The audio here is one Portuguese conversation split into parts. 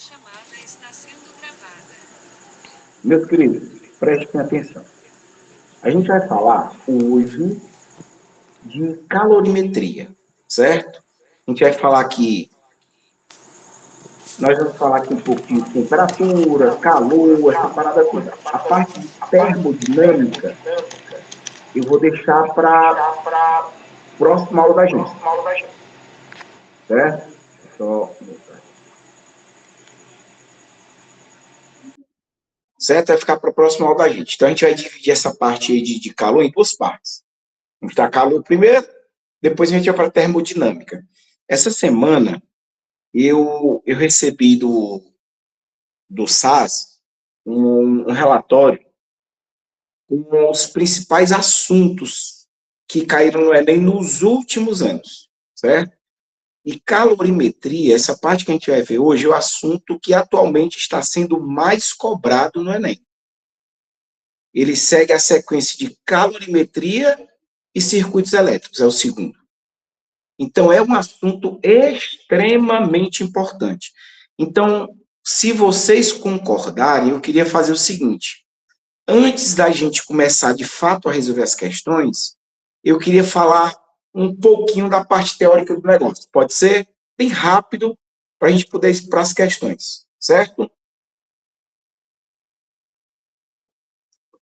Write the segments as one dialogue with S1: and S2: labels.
S1: chamada está sendo gravada.
S2: Meus queridos, prestem atenção. A gente vai falar hoje de calorimetria, certo? A gente vai falar aqui, nós vamos falar aqui um pouco de temperatura, calor, essa parada toda. A parte de termodinâmica, eu vou deixar para próxima aula da gente, certo? Deixa eu só botar aqui. Certo? Vai ficar para a próxima aula da gente. Então, a gente vai dividir essa parte aí de calor em duas partes. Vamos dar calor primeiro, depois a gente vai para a termodinâmica. Essa semana, eu recebi do SAS um relatório com os principais assuntos que caíram no Enem nos últimos anos, certo? E calorimetria, essa parte que a gente vai ver hoje, é o assunto que atualmente está sendo mais cobrado no Enem. Ele segue a sequência de calorimetria e circuitos elétricos, é o segundo. Então, é um assunto extremamente importante. Então, se vocês concordarem, eu queria fazer o seguinte: antes da gente começar de fato a resolver as questões, eu queria falar um pouquinho da parte teórica do negócio. Pode ser? Bem rápido, para a gente poder ir para as questões, certo?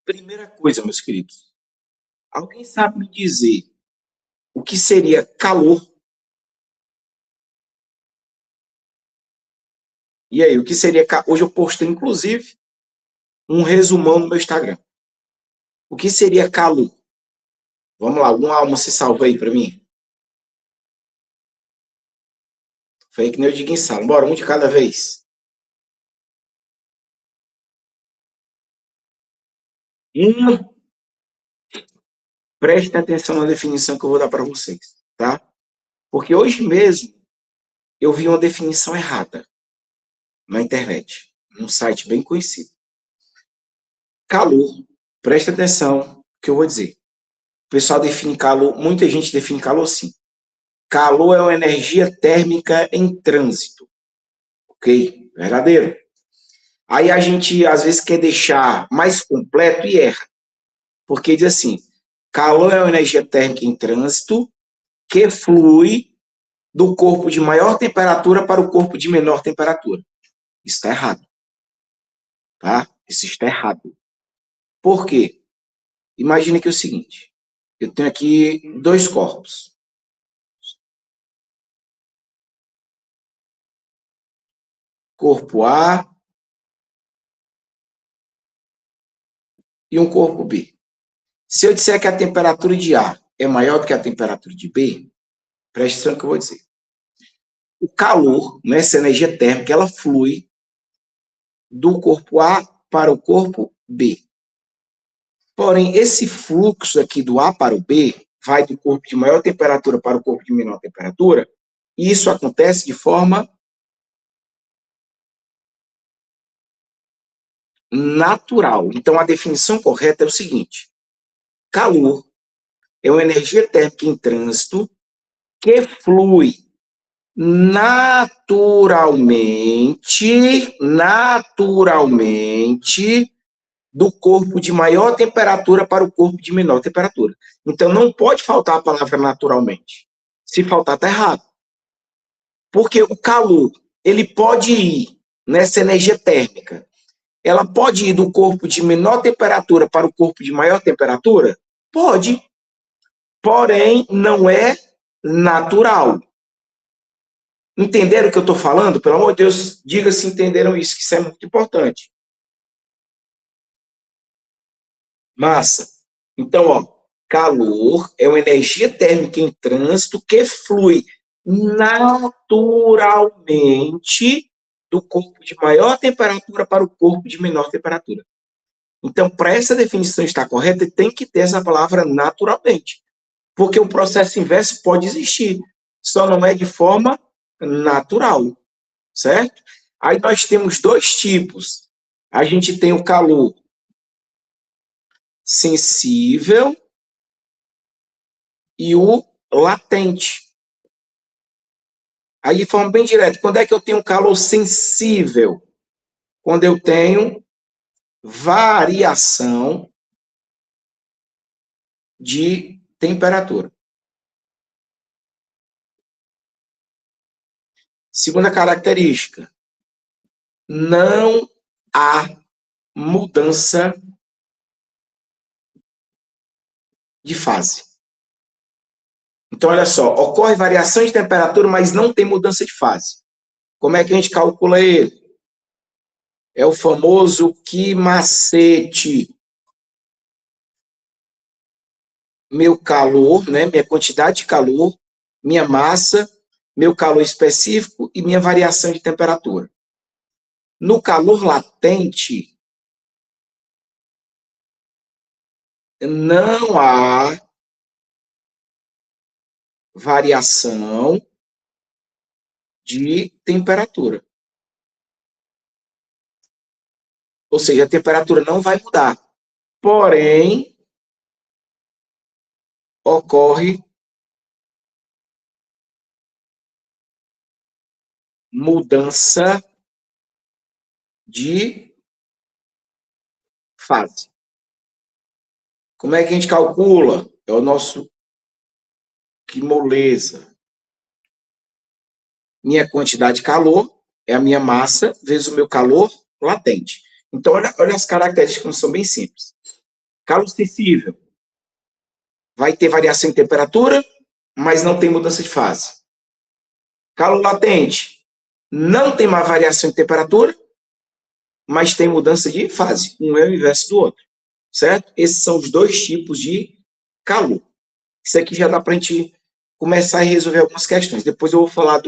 S2: Primeira coisa, meus queridos, alguém sabe me dizer o que seria calor? E aí, o que seria calor? Hoje eu postei, inclusive, um resumão no meu Instagram. O que seria calor? Vamos lá, alguma alma se salva aí para mim? Foi aí que nem eu digo em sala. Bora, um de cada vez. Prestem atenção na definição que eu vou dar para vocês, tá? Porque hoje mesmo eu vi uma definição errada na internet, num site bem conhecido. Calor, presta atenção no que eu vou dizer. O pessoal define calor, muita gente define calor assim. Calor é uma energia térmica em trânsito. Ok? Verdadeiro. Aí a gente, às vezes, quer deixar mais completo e erra. Porque diz assim, calor é uma energia térmica em trânsito que flui do corpo de maior temperatura para o corpo de menor temperatura. Isso está errado. Tá? Isso está errado. Por quê? Imagine que é o seguinte, eu tenho aqui dois corpos. Corpo A e um corpo B. Se eu disser que a temperatura de A é maior do que a temperatura de B, preste atenção no que eu vou dizer. O calor, né, essa energia térmica, ela flui do corpo A para o corpo B. Porém, esse fluxo aqui do A para o B vai do corpo de maior temperatura para o corpo de menor temperatura, e isso acontece de forma natural. Então, a definição correta é o seguinte: calor é uma energia térmica em trânsito que flui naturalmente do corpo de maior temperatura para o corpo de menor temperatura. Então, não pode faltar a palavra naturalmente. Se faltar, está errado. Porque o calor, ele pode ir nessa energia térmica. Ela pode ir do corpo de menor temperatura para o corpo de maior temperatura? Pode. Porém, não é natural. Entenderam o que eu estou falando? Pelo amor de Deus, diga se entenderam isso, que isso é muito importante. Massa. Então, ó, calor é uma energia térmica em trânsito que flui naturalmente do corpo de maior temperatura para o corpo de menor temperatura. Então, para essa definição estar correta, tem que ter essa palavra naturalmente. Porque o processo inverso pode existir, só não é de forma natural, certo? Aí nós temos dois tipos. A gente tem o calor sensível e o latente. Aí, de forma bem direta, quando é que eu tenho calor sensível? Quando eu tenho variação de temperatura. Segunda característica, não há mudança de fase. Então, olha só, ocorre variação de temperatura, mas não tem mudança de fase. Como é que a gente calcula ele? É o famoso que macete. Meu calor, né, minha quantidade de calor, minha massa, meu calor específico e minha variação de temperatura. No calor latente, não há variação de temperatura. Ou seja, a temperatura não vai mudar. Porém, ocorre mudança de fase. Como é que a gente calcula? É o nosso que moleza. Minha quantidade de calor é a minha massa vezes o meu calor latente. Então, olha as características que são bem simples. Calor sensível vai ter variação em temperatura, mas não tem mudança de fase. Calor latente não tem uma variação em temperatura, mas tem mudança de fase. Um é o inverso do outro, certo? Esses são os dois tipos de calor. Isso aqui já dá para a gente começar a resolver algumas questões. Depois eu vou falar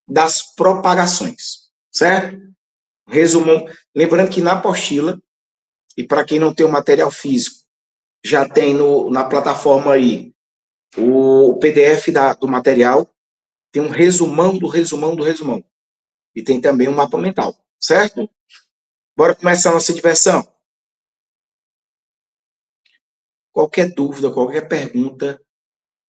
S2: das propagações, certo? Resumo, lembrando que na apostila, e para quem não tem o material físico, já tem na plataforma aí o PDF do material, tem um resumão do resumão do resumão. E tem também um mapa mental, certo? Bora começar a nossa diversão. Qualquer dúvida, qualquer pergunta,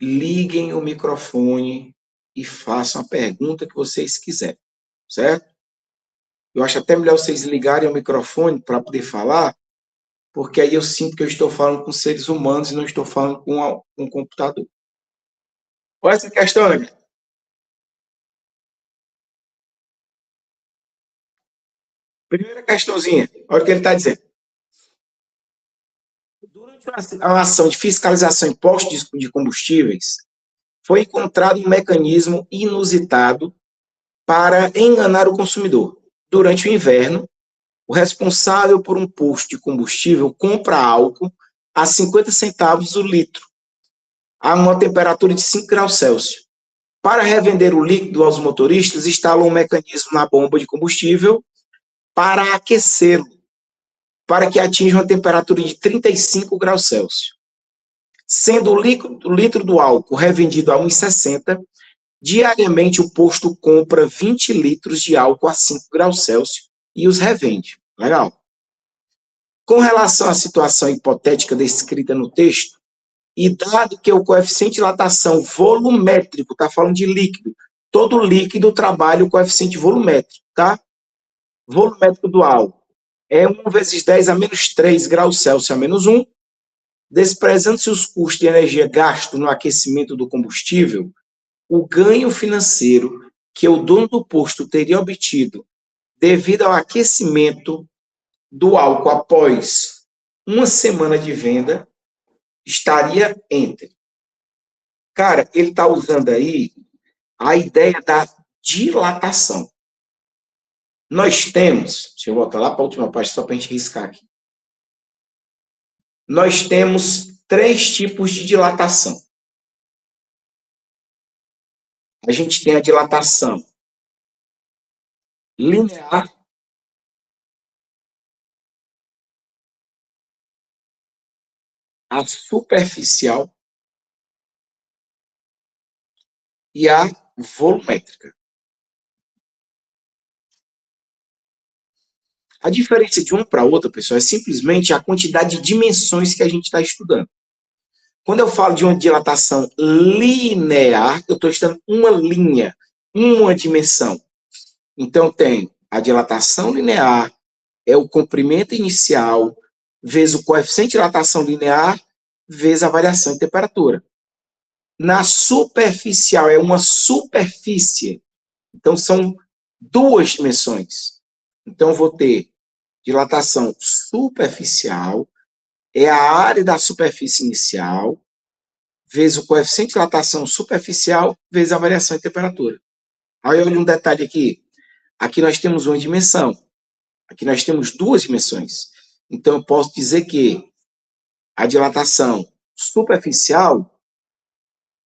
S2: liguem o microfone e façam a pergunta que vocês quiserem, certo? Eu acho até melhor vocês ligarem o microfone para poder falar, porque aí eu sinto que eu estou falando com seres humanos e não estou falando com um computador. Olha essa questão, né? Primeira questãozinha, olha o que ele está dizendo. Durante uma ação de fiscalização em postos de combustíveis, foi encontrado um mecanismo inusitado para enganar o consumidor. Durante o inverno, o responsável por um posto de combustível compra álcool a 50 centavos o litro, a uma temperatura de 5 graus Celsius. Para revender o líquido aos motoristas, instalou um mecanismo na bomba de combustível para aquecê-lo, para que atinja uma temperatura de 35 graus Celsius. Sendo o litro do álcool revendido a 1,60, diariamente o posto compra 20 litros de álcool a 5 graus Celsius e os revende. Legal? Com relação à situação hipotética descrita no texto, e dado que o coeficiente de dilatação volumétrico, está falando de líquido, todo líquido trabalha o coeficiente volumétrico, tá? Volumétrico do álcool é 1 vezes 10 a menos 3 graus Celsius a menos 1, desprezando-se os custos de energia gasto no aquecimento do combustível, o ganho financeiro que o dono do posto teria obtido devido ao aquecimento do álcool após uma semana de venda estaria entre. Cara, ele está usando aí a ideia da dilatação. Nós temos, deixa eu voltar lá para a última página só para a gente riscar aqui. Nós temos 3 tipos de dilatação. A gente tem a dilatação linear, a superficial e a volumétrica. A diferença de uma para outra, pessoal, é simplesmente a quantidade de dimensões que a gente está estudando. Quando eu falo de uma dilatação linear, eu estou estudando uma linha. uma dimensão. Então, tem a dilatação linear, é o comprimento inicial, vezes o coeficiente de dilatação linear, vezes a variação de temperatura. Na superficial, é uma superfície. Então, são duas dimensões. Então, eu vou ter dilatação superficial, é a área da superfície inicial, vezes o coeficiente de dilatação superficial, vezes a variação de temperatura. Aí, olha um detalhe aqui. Aqui nós temos uma dimensão. Aqui nós temos duas dimensões. Então, eu posso dizer que a dilatação superficial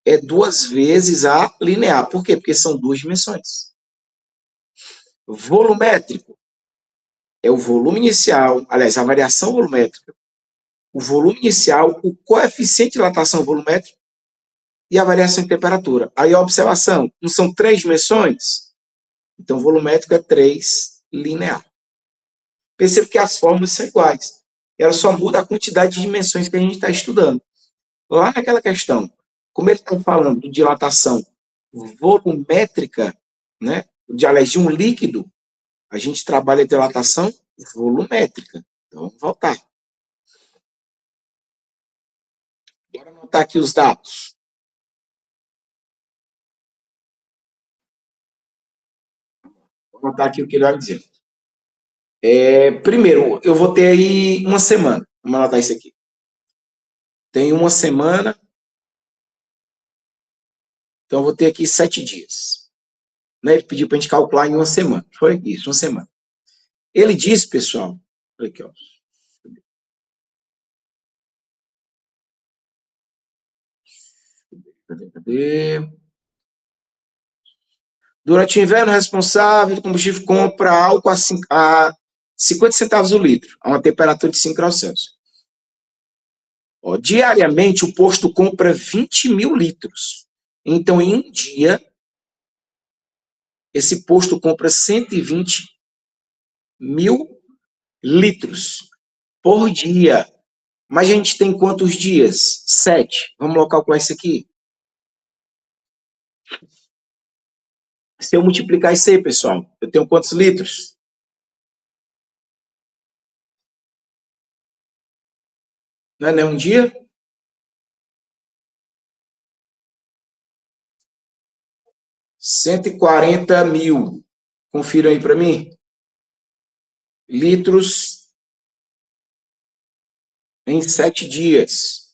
S2: é 2 vezes a linear. Por quê? Porque são duas dimensões. Volumétrico é o volume inicial, aliás, a variação volumétrica, o volume inicial, o coeficiente de dilatação volumétrica e a variação de temperatura. Aí a observação, não são 3 dimensões? Então, volumétrico é 3 linear. Perceba que as fórmulas são iguais. Ela só muda a quantidade de dimensões que a gente está estudando. Lá naquela questão, como ele está falando de dilatação volumétrica, né, aliás, de um líquido, a gente trabalha a dilatação volumétrica. Então, vamos voltar. Bora anotar aqui os dados. Vou anotar aqui o que ele vai dizer. Primeiro, eu vou ter aí uma semana. Vamos anotar isso aqui. Tem uma semana. Então, eu vou ter aqui 7 dias. Né? Ele pediu para a gente calcular em uma semana. Foi isso, uma semana. Ele disse, pessoal, olha aqui, ó. Cadê? Durante o inverno, o responsável do combustível compra álcool a 50 centavos o litro, a uma temperatura de 5 graus Celsius. Ó, diariamente, o posto compra 20 mil litros. Então, em um dia, esse posto compra 120 mil litros por dia. Mas a gente tem quantos dias? 7. Vamos calcular isso aqui. Se eu multiplicar isso aí, pessoal, eu tenho quantos litros? Não é um dia? 140 mil. Confira aí para mim. Litros em 7 dias.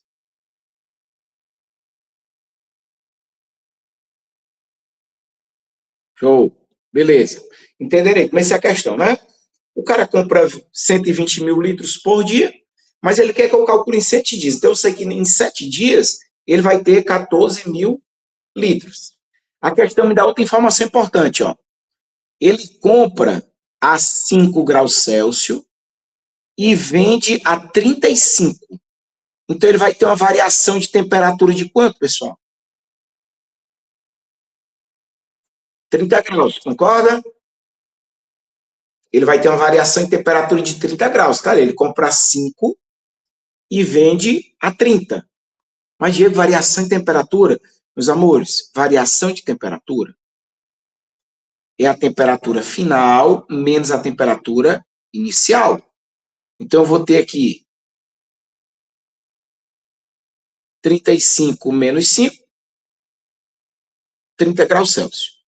S2: Show. Beleza. Entenderei. Mas essa é a questão, né? O cara compra 120 mil litros por dia, mas ele quer que eu calcule em 7 dias. Então, eu sei que em 7 dias ele vai ter 14 mil litros. A questão me dá outra informação importante, ó. Ele compra a 5 graus Celsius e vende a 35. Então, ele vai ter uma variação de temperatura de quanto, pessoal? 30 graus, concorda? Ele vai ter uma variação em temperatura de 30 graus, tá? Ele compra a 5 e vende a 30. Mas, Diego, variação em temperatura? Meus amores, variação de temperatura é a temperatura final menos a temperatura inicial. Então, eu vou ter aqui 35 menos 5, 30 graus Celsius.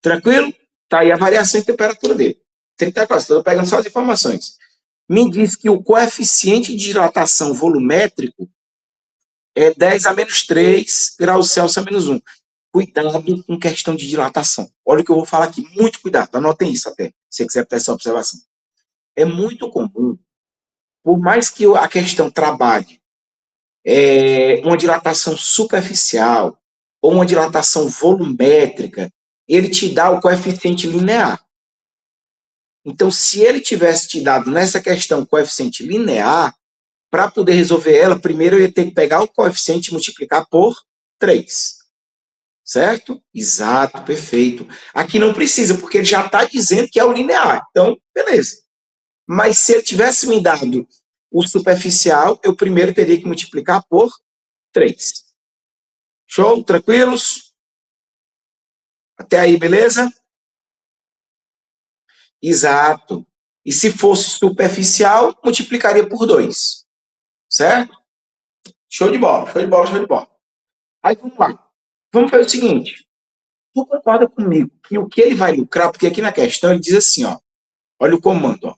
S2: Tranquilo? Tá aí a variação de temperatura dele. 30 graus. Estou pegando só as informações. Me diz que o coeficiente de dilatação volumétrico é 10 a menos 3 graus Celsius a menos 1. Cuidado com questão de dilatação. Olha o que eu vou falar aqui. Muito cuidado. Anotem isso até, se você quiser ter essa observação. É muito comum, por mais que a questão trabalhe uma dilatação superficial ou uma dilatação volumétrica, ele te dá o coeficiente linear. Então, se ele tivesse te dado nessa questão coeficiente linear, para poder resolver ela, primeiro eu ia ter que pegar o coeficiente e multiplicar por 3. Certo? Exato, perfeito. Aqui não precisa, porque ele já está dizendo que é o linear. Então, beleza. Mas se ele tivesse me dado o superficial, eu primeiro teria que multiplicar por 3. Show? Tranquilos? Até aí, beleza? Exato. E se fosse superficial, multiplicaria por 2. Certo? Show de bola, show de bola, show de bola. Aí, vamos lá. Vamos fazer o seguinte. Tu concorda comigo que o que ele vai lucrar, porque aqui na questão ele diz assim, ó, olha o comando, ó.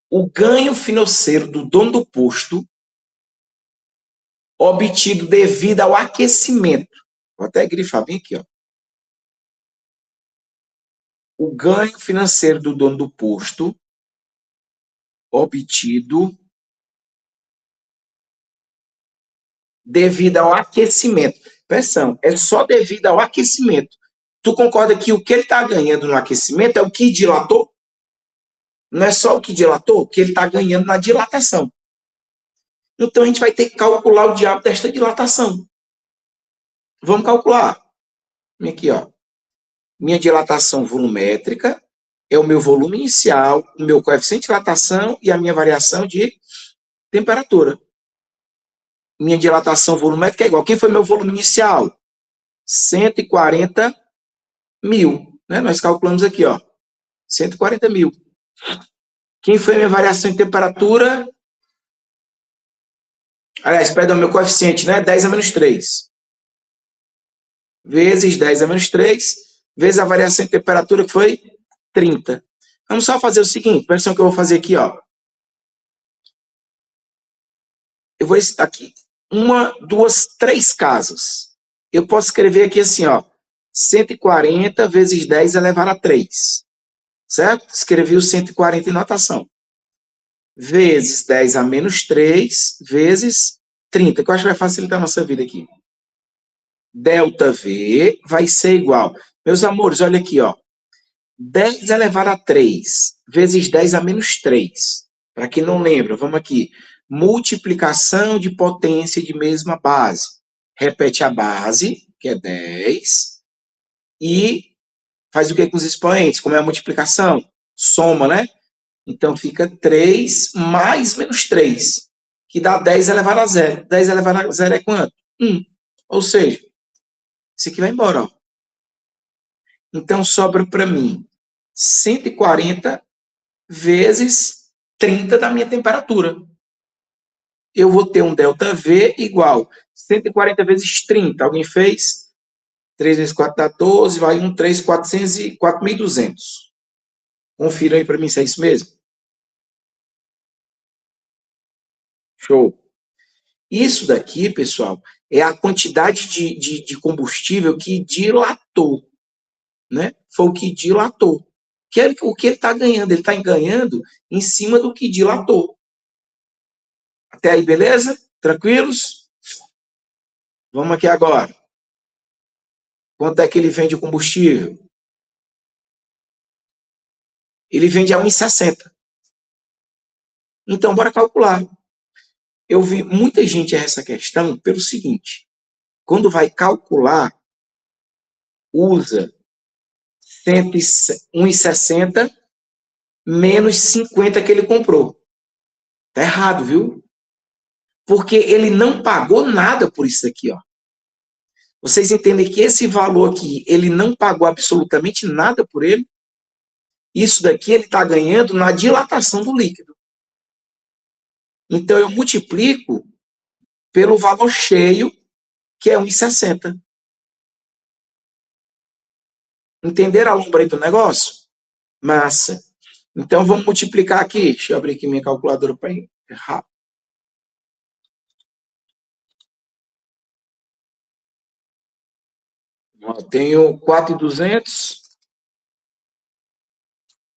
S2: O ganho financeiro do dono do posto obtido devido ao aquecimento. Vou até grifar bem aqui, ó. O ganho financeiro do dono do posto obtido devido ao aquecimento. Pressão, é só devido ao aquecimento. Tu concorda que o que ele está ganhando no aquecimento é o que dilatou? Não é só o que dilatou, o que ele está ganhando na dilatação. Então, a gente vai ter que calcular o diabo desta dilatação. Vamos calcular. Aqui, ó. Minha dilatação volumétrica é o meu volume inicial, o meu coeficiente de dilatação e a minha variação de temperatura. Minha dilatação volumétrica é igual. Quem foi meu volume inicial? 140 mil. Né? Nós calculamos aqui, ó. 140 mil. Quem foi minha variação de temperatura? Aliás, perdão, meu coeficiente, né? 10 a menos 3. Vezes 10 a menos 3, vezes a variação de temperatura, que foi 30. Vamos só fazer o seguinte, presta atenção que eu vou fazer aqui, ó. Eu vou aqui, 1, 2, 3 casas. Eu posso escrever aqui assim, ó, 140 vezes 10 elevado a 3. Certo? Escrevi o 140 em notação. Vezes 10 a menos 3, vezes 30, que eu acho que vai facilitar a nossa vida aqui. Delta V vai ser igual. Meus amores, olha aqui, ó. 10 elevado a 3, vezes 10 a menos 3. Para quem não lembra, vamos aqui. Multiplicação de potência de mesma base. Repete a base, que é 10, e faz o que com os expoentes? Como é a multiplicação? Soma, né? Então, fica 3 mais menos 3, que dá 10 elevado a 0. 10 elevado a 0 é quanto? 1. Ou seja, isso aqui vai embora, ó. Então, sobra para mim 140 vezes 30 da minha temperatura. Eu vou ter um ΔV igual 140 vezes 30. Alguém fez? 3 vezes 4 dá 12, vai 1, 3, 400 e 4.200. Confira aí para mim se é isso mesmo. Show. Isso daqui, pessoal, é a quantidade de combustível que dilatou. Né? Foi o que dilatou. O que ele está ganhando? Ele está ganhando em cima do que dilatou. Até aí, beleza? Tranquilos? Vamos aqui agora. Quanto é que ele vende o combustível? Ele vende a 1,60. Então, bora calcular. Eu vi muita gente errar essa questão pelo seguinte. Quando vai calcular, usa 1,60 menos 50 que ele comprou. Tá errado, viu? Porque ele não pagou nada por isso aqui, ó. Vocês entendem que esse valor aqui, ele não pagou absolutamente nada por ele? Isso daqui ele está ganhando na dilatação do líquido. Então, eu multiplico pelo valor cheio, que é 1,60. Entenderam a lombra aí do negócio? Massa. Então, vamos multiplicar aqui. Deixa eu abrir aqui minha calculadora para errar. Eu tenho 4.200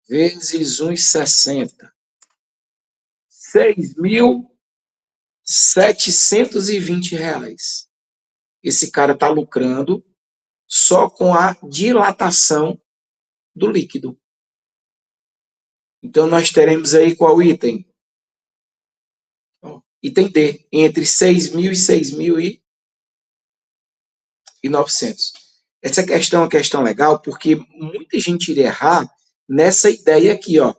S2: vezes 1,60. 6.720 reais. Esse cara está lucrando só com a dilatação do líquido. Então, nós teremos aí qual item? Item D, entre 6.000 e 6.900. Essa questão é uma questão legal, porque muita gente iria errar nessa ideia aqui, ó.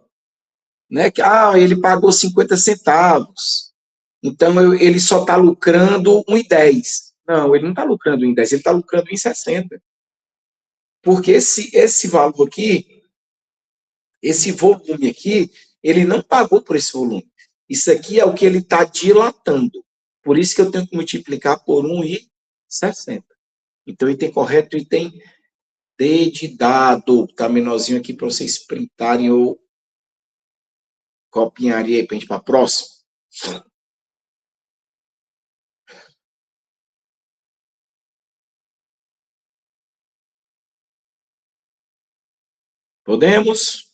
S2: Né? Que, ele pagou 50 centavos, então ele só está lucrando 1,10. Não, ele não está lucrando em 10, ele está lucrando em 60. Porque esse valor aqui, esse volume aqui, ele não pagou por esse volume. Isso aqui é o que ele está dilatando. Por isso que eu tenho que multiplicar por 1,60. Então, item correto, item D de dado. Tá menorzinho aqui para vocês printarem ou copiarem aí para a gente ir para a próxima. Podemos?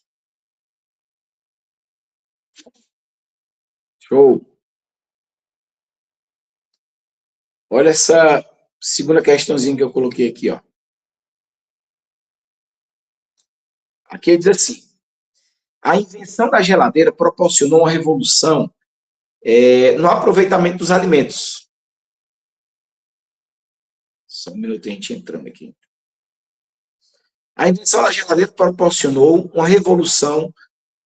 S2: Show. Olha essa segunda questãozinha que eu coloquei aqui, ó. Aqui diz assim: a invenção da geladeira proporcionou uma revolução no aproveitamento dos alimentos. Só um minuto, a gente entrando aqui. A invenção da geladeira proporcionou uma revolução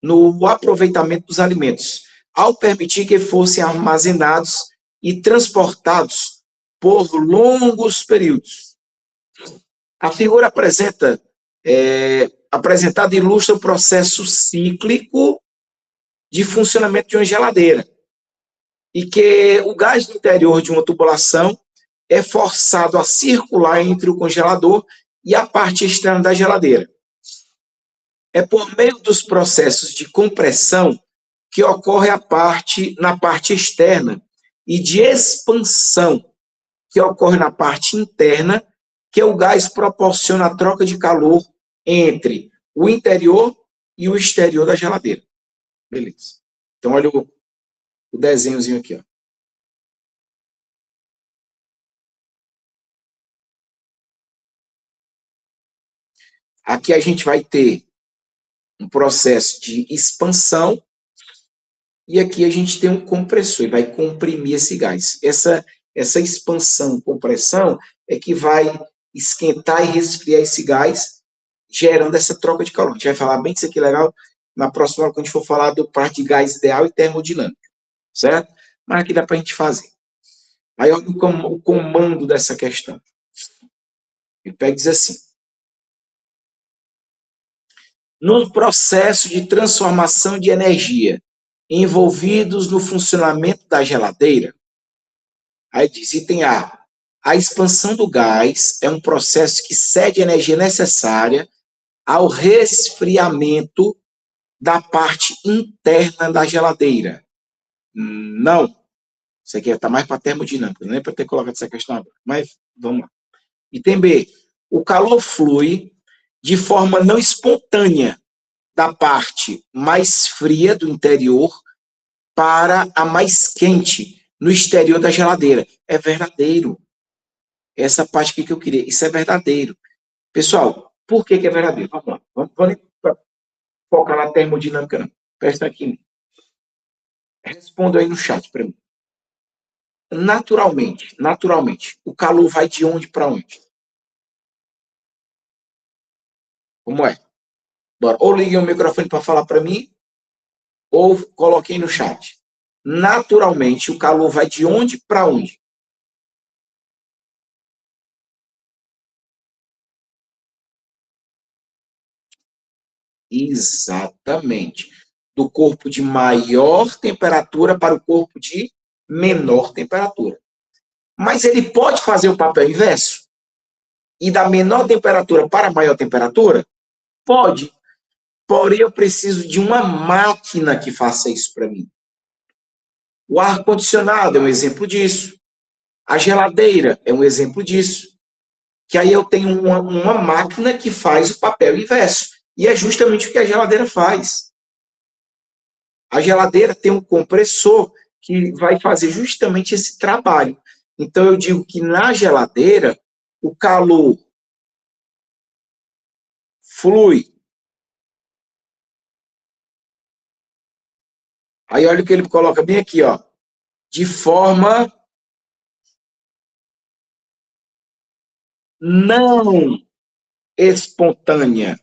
S2: no aproveitamento dos alimentos, ao permitir que fossem armazenados e transportados por longos períodos. A figura apresentada ilustra o processo cíclico de funcionamento de uma geladeira, e que o gás do interior de uma tubulação é forçado a circular entre o congelador e a parte externa da geladeira. É por meio dos processos de compressão que ocorre na parte externa e de expansão que ocorre na parte interna, que o gás proporciona a troca de calor entre o interior e o exterior da geladeira. Beleza. Então, olha o desenhozinho aqui, ó. Aqui a gente vai ter um processo de expansão e aqui a gente tem um compressor e vai comprimir esse gás. Essa expansão, compressão, é que vai esquentar e resfriar esse gás, gerando essa troca de calor. A gente vai falar bem disso aqui legal na próxima hora, quando a gente for falar do parte de gás ideal e termodinâmica, certo? Mas aqui dá para a gente fazer. Aí olha o comando dessa questão. Ele pega e diz assim: no processo de transformação de energia envolvidos no funcionamento da geladeira, aí diz, item A expansão do gás é um processo que cede a energia necessária ao resfriamento da parte interna da geladeira. Não. Isso aqui está mais para termodinâmica, não é para ter colocado essa questão agora. Mas vamos lá. Item B. O calor flui de forma não espontânea da parte mais fria do interior para a mais quente no exterior da geladeira. É verdadeiro. Essa parte aqui que eu queria. Isso é verdadeiro. Pessoal, por que é verdadeiro? Vamos lá. Vamos focar na termodinâmica, não. Presta aqui em mim. Responda aí no chat para mim. Naturalmente, o calor vai de onde para onde? Como é? Bora. Ou liguem o microfone para falar para mim, ou coloquem no chat. Naturalmente, o calor vai de onde para onde? Exatamente. Do corpo de maior temperatura para o corpo de menor temperatura. Mas ele pode fazer o papel inverso? E da menor temperatura para a maior temperatura? Pode. Porém, eu preciso de uma máquina que faça isso para mim. O ar-condicionado é um exemplo disso. A geladeira é um exemplo disso. Que aí eu tenho uma máquina que faz o papel inverso. E é justamente o que a geladeira faz. A geladeira tem um compressor que vai fazer justamente esse trabalho. Então, eu digo que na geladeira, o calor flui. Aí, olha o que ele coloca bem aqui, ó. De forma não espontânea.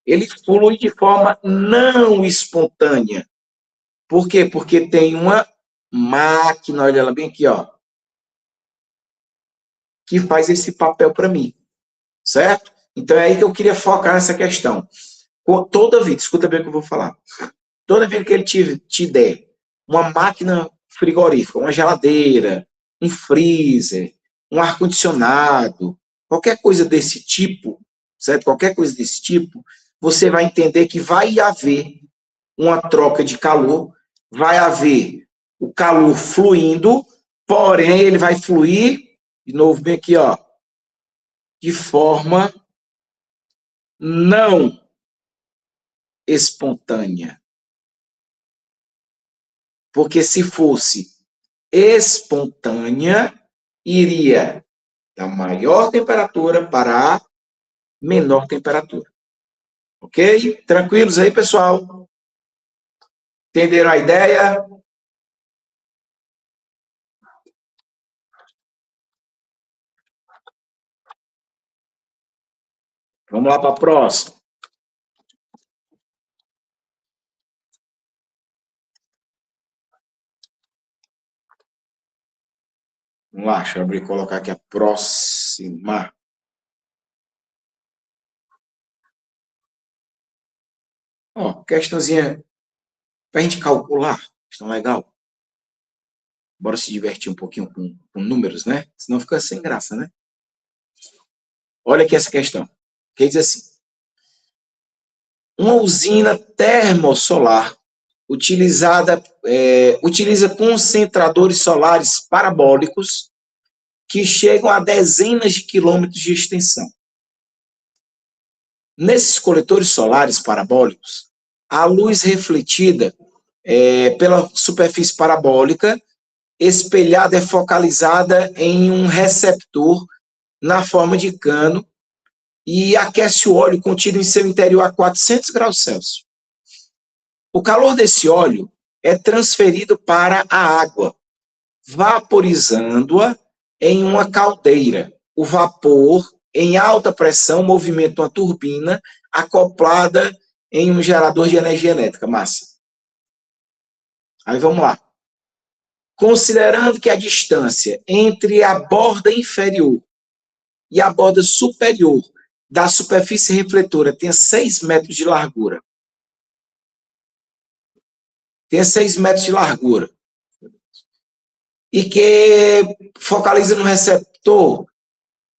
S2: Ele flui de forma não espontânea. Por quê? Porque tem uma máquina, olha ela bem aqui, ó, que faz esse papel para mim, certo? Então é aí que eu queria focar nessa questão. Toda vida, escuta bem o que eu vou falar. Toda vez que ele te der uma máquina frigorífica, uma geladeira, um freezer, um ar-condicionado, qualquer coisa desse tipo, certo? Qualquer coisa desse tipo, você vai entender que vai haver uma troca de calor, vai haver o calor fluindo, porém ele vai fluir, de novo, bem aqui, ó, de forma não espontânea. Porque se fosse espontânea, iria da maior temperatura para a menor temperatura. Ok? Tranquilos aí, pessoal? Entenderam a ideia? Vamos lá para a próxima. Vamos lá, deixa eu abrir e colocar aqui a próxima. Ó, questãozinha para a gente calcular. Questão legal. Bora se divertir um pouquinho com números, né? Senão fica sem graça, né? Olha aqui essa questão. Que diz assim: uma usina termosolar utiliza concentradores solares parabólicos que chegam a dezenas de quilômetros de extensão. Nesses coletores solares parabólicos, a luz refletida pela superfície parabólica espelhada é focalizada em um receptor na forma de cano e aquece o óleo contido em seu interior a 400 graus Celsius. O calor desse óleo é transferido para a água, vaporizando-a em uma caldeira. O vapor, em alta pressão, movimenta uma turbina acoplada em um gerador de energia elétrica. Massa. Aí vamos lá. Considerando que a distância entre a borda inferior e a borda superior da superfície refletora tenha 6 metros de largura. Tenha 6 metros de largura. E que focaliza no receptor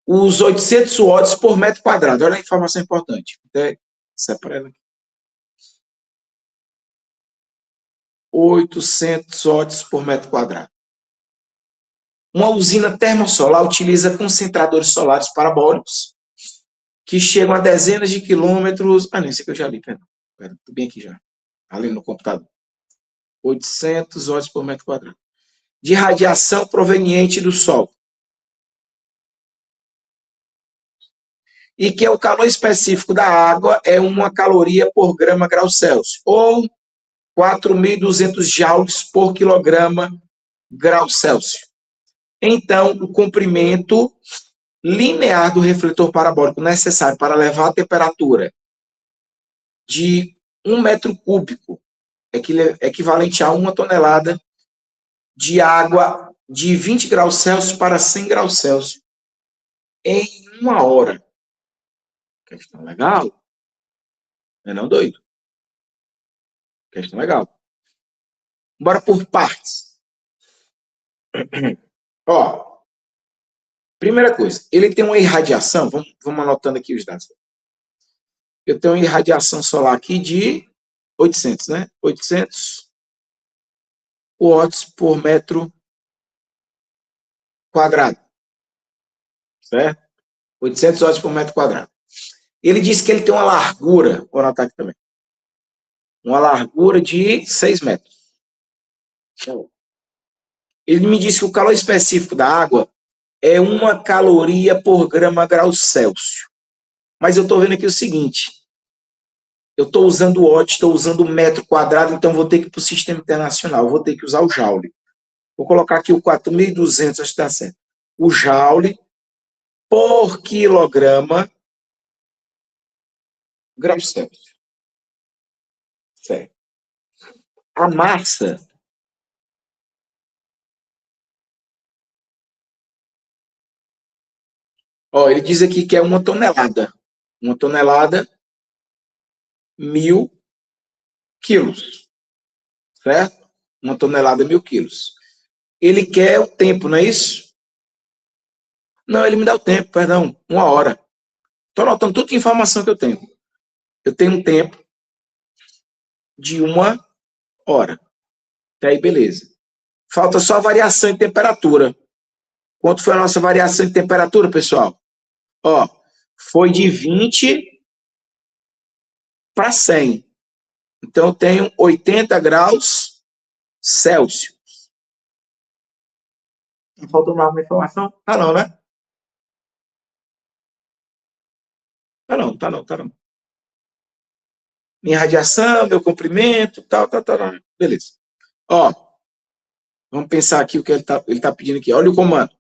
S2: os 800 watts por metro quadrado. Olha a informação importante. Até separa ela aqui. 800 watts por metro quadrado. Uma usina termosolar utiliza concentradores solares parabólicos que chegam a dezenas de quilômetros. Ah, não, esse aqui eu já li, pera, tô bem aqui já. Ali no computador. 800 watts por metro quadrado. De radiação proveniente do Sol. E que o calor específico da água é 1 caloria por grama grau Celsius, ou 4.200 joules por quilograma grau Celsius. Então, o comprimento linear do refletor parabólico necessário para levar a temperatura de 1 metro cúbico, equivalente a 1 tonelada de água de 20 graus Celsius para 100 graus Celsius em 1 hora. Questão legal? Não é não, doido? Questão legal. Bora por partes. Ó, primeira coisa, ele tem uma irradiação, vamos anotando aqui os dados. Eu tenho uma irradiação solar aqui de 800, né? 800 watts por metro quadrado. Certo? 800 watts por metro quadrado. Ele disse que ele tem uma largura, vou anotar aqui também, uma largura de 6 metros. Ele me disse que o calor específico da água é 1 caloria por grama grau Celsius. Mas eu estou vendo aqui o seguinte, eu estou usando watt, estou usando metro quadrado, então vou ter que ir para o sistema internacional, vou ter que usar o joule. Vou colocar aqui o 4.200, acho que está certo. O joule por quilograma grau Celsius. Certo. A massa, ó, ele diz aqui que é 1 tonelada. 1 tonelada, 1.000 quilos, certo? 1 tonelada, 1.000 quilos. Ele quer o tempo, não é isso? Não, ele me dá o tempo, perdão, 1 hora. Estou anotando toda a informação que eu tenho. Eu tenho um tempo de 1 hora. Até aí, beleza. Falta só a variação de temperatura. Quanto foi a nossa variação de temperatura, pessoal? Ó, foi de 20 para 100. Então, eu tenho 80 graus Celsius. Não faltou mais uma informação? Tá não, né? Tá não, tá não, tá não. Minha radiação, meu comprimento, tal, tal, tal. Beleza. Ó, vamos pensar aqui o que ele tá pedindo aqui. Olha o comando.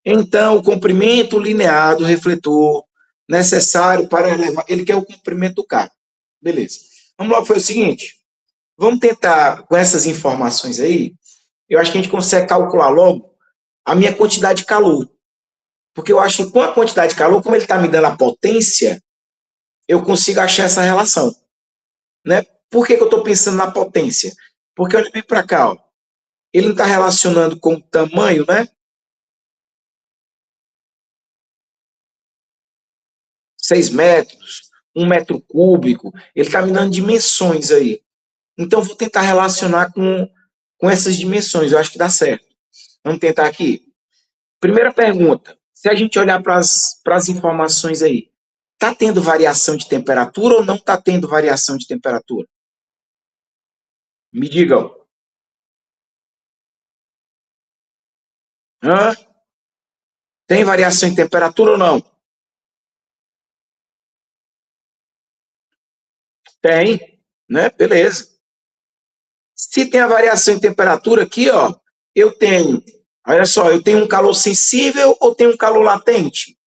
S2: Então, o comprimento linear do refletor necessário para elevar... Ele quer o comprimento do carro. Beleza. Vamos lá, foi o seguinte. Vamos tentar, com essas informações aí, eu acho que a gente consegue calcular logo a minha quantidade de calor. Porque eu acho que com a quantidade de calor, como ele está me dando a potência, eu consigo achar essa relação. Né? Por que eu estou pensando na potência? Porque olha bem para cá, ó. Ele não está relacionando com o tamanho, né? 6 metros, 1 metro cúbico. Ele está me dando dimensões aí. Então, vou tentar relacionar com essas dimensões. Eu acho que dá certo. Vamos tentar aqui. Primeira pergunta. Se a gente olhar para as informações aí, está tendo variação de temperatura ou não está tendo variação de temperatura? Me digam. Hã? Tem variação de temperatura ou não? Tem, né? Beleza. Se tem a variação de temperatura aqui, ó, eu tenho, olha só, eu tenho um calor sensível ou tenho um calor latente?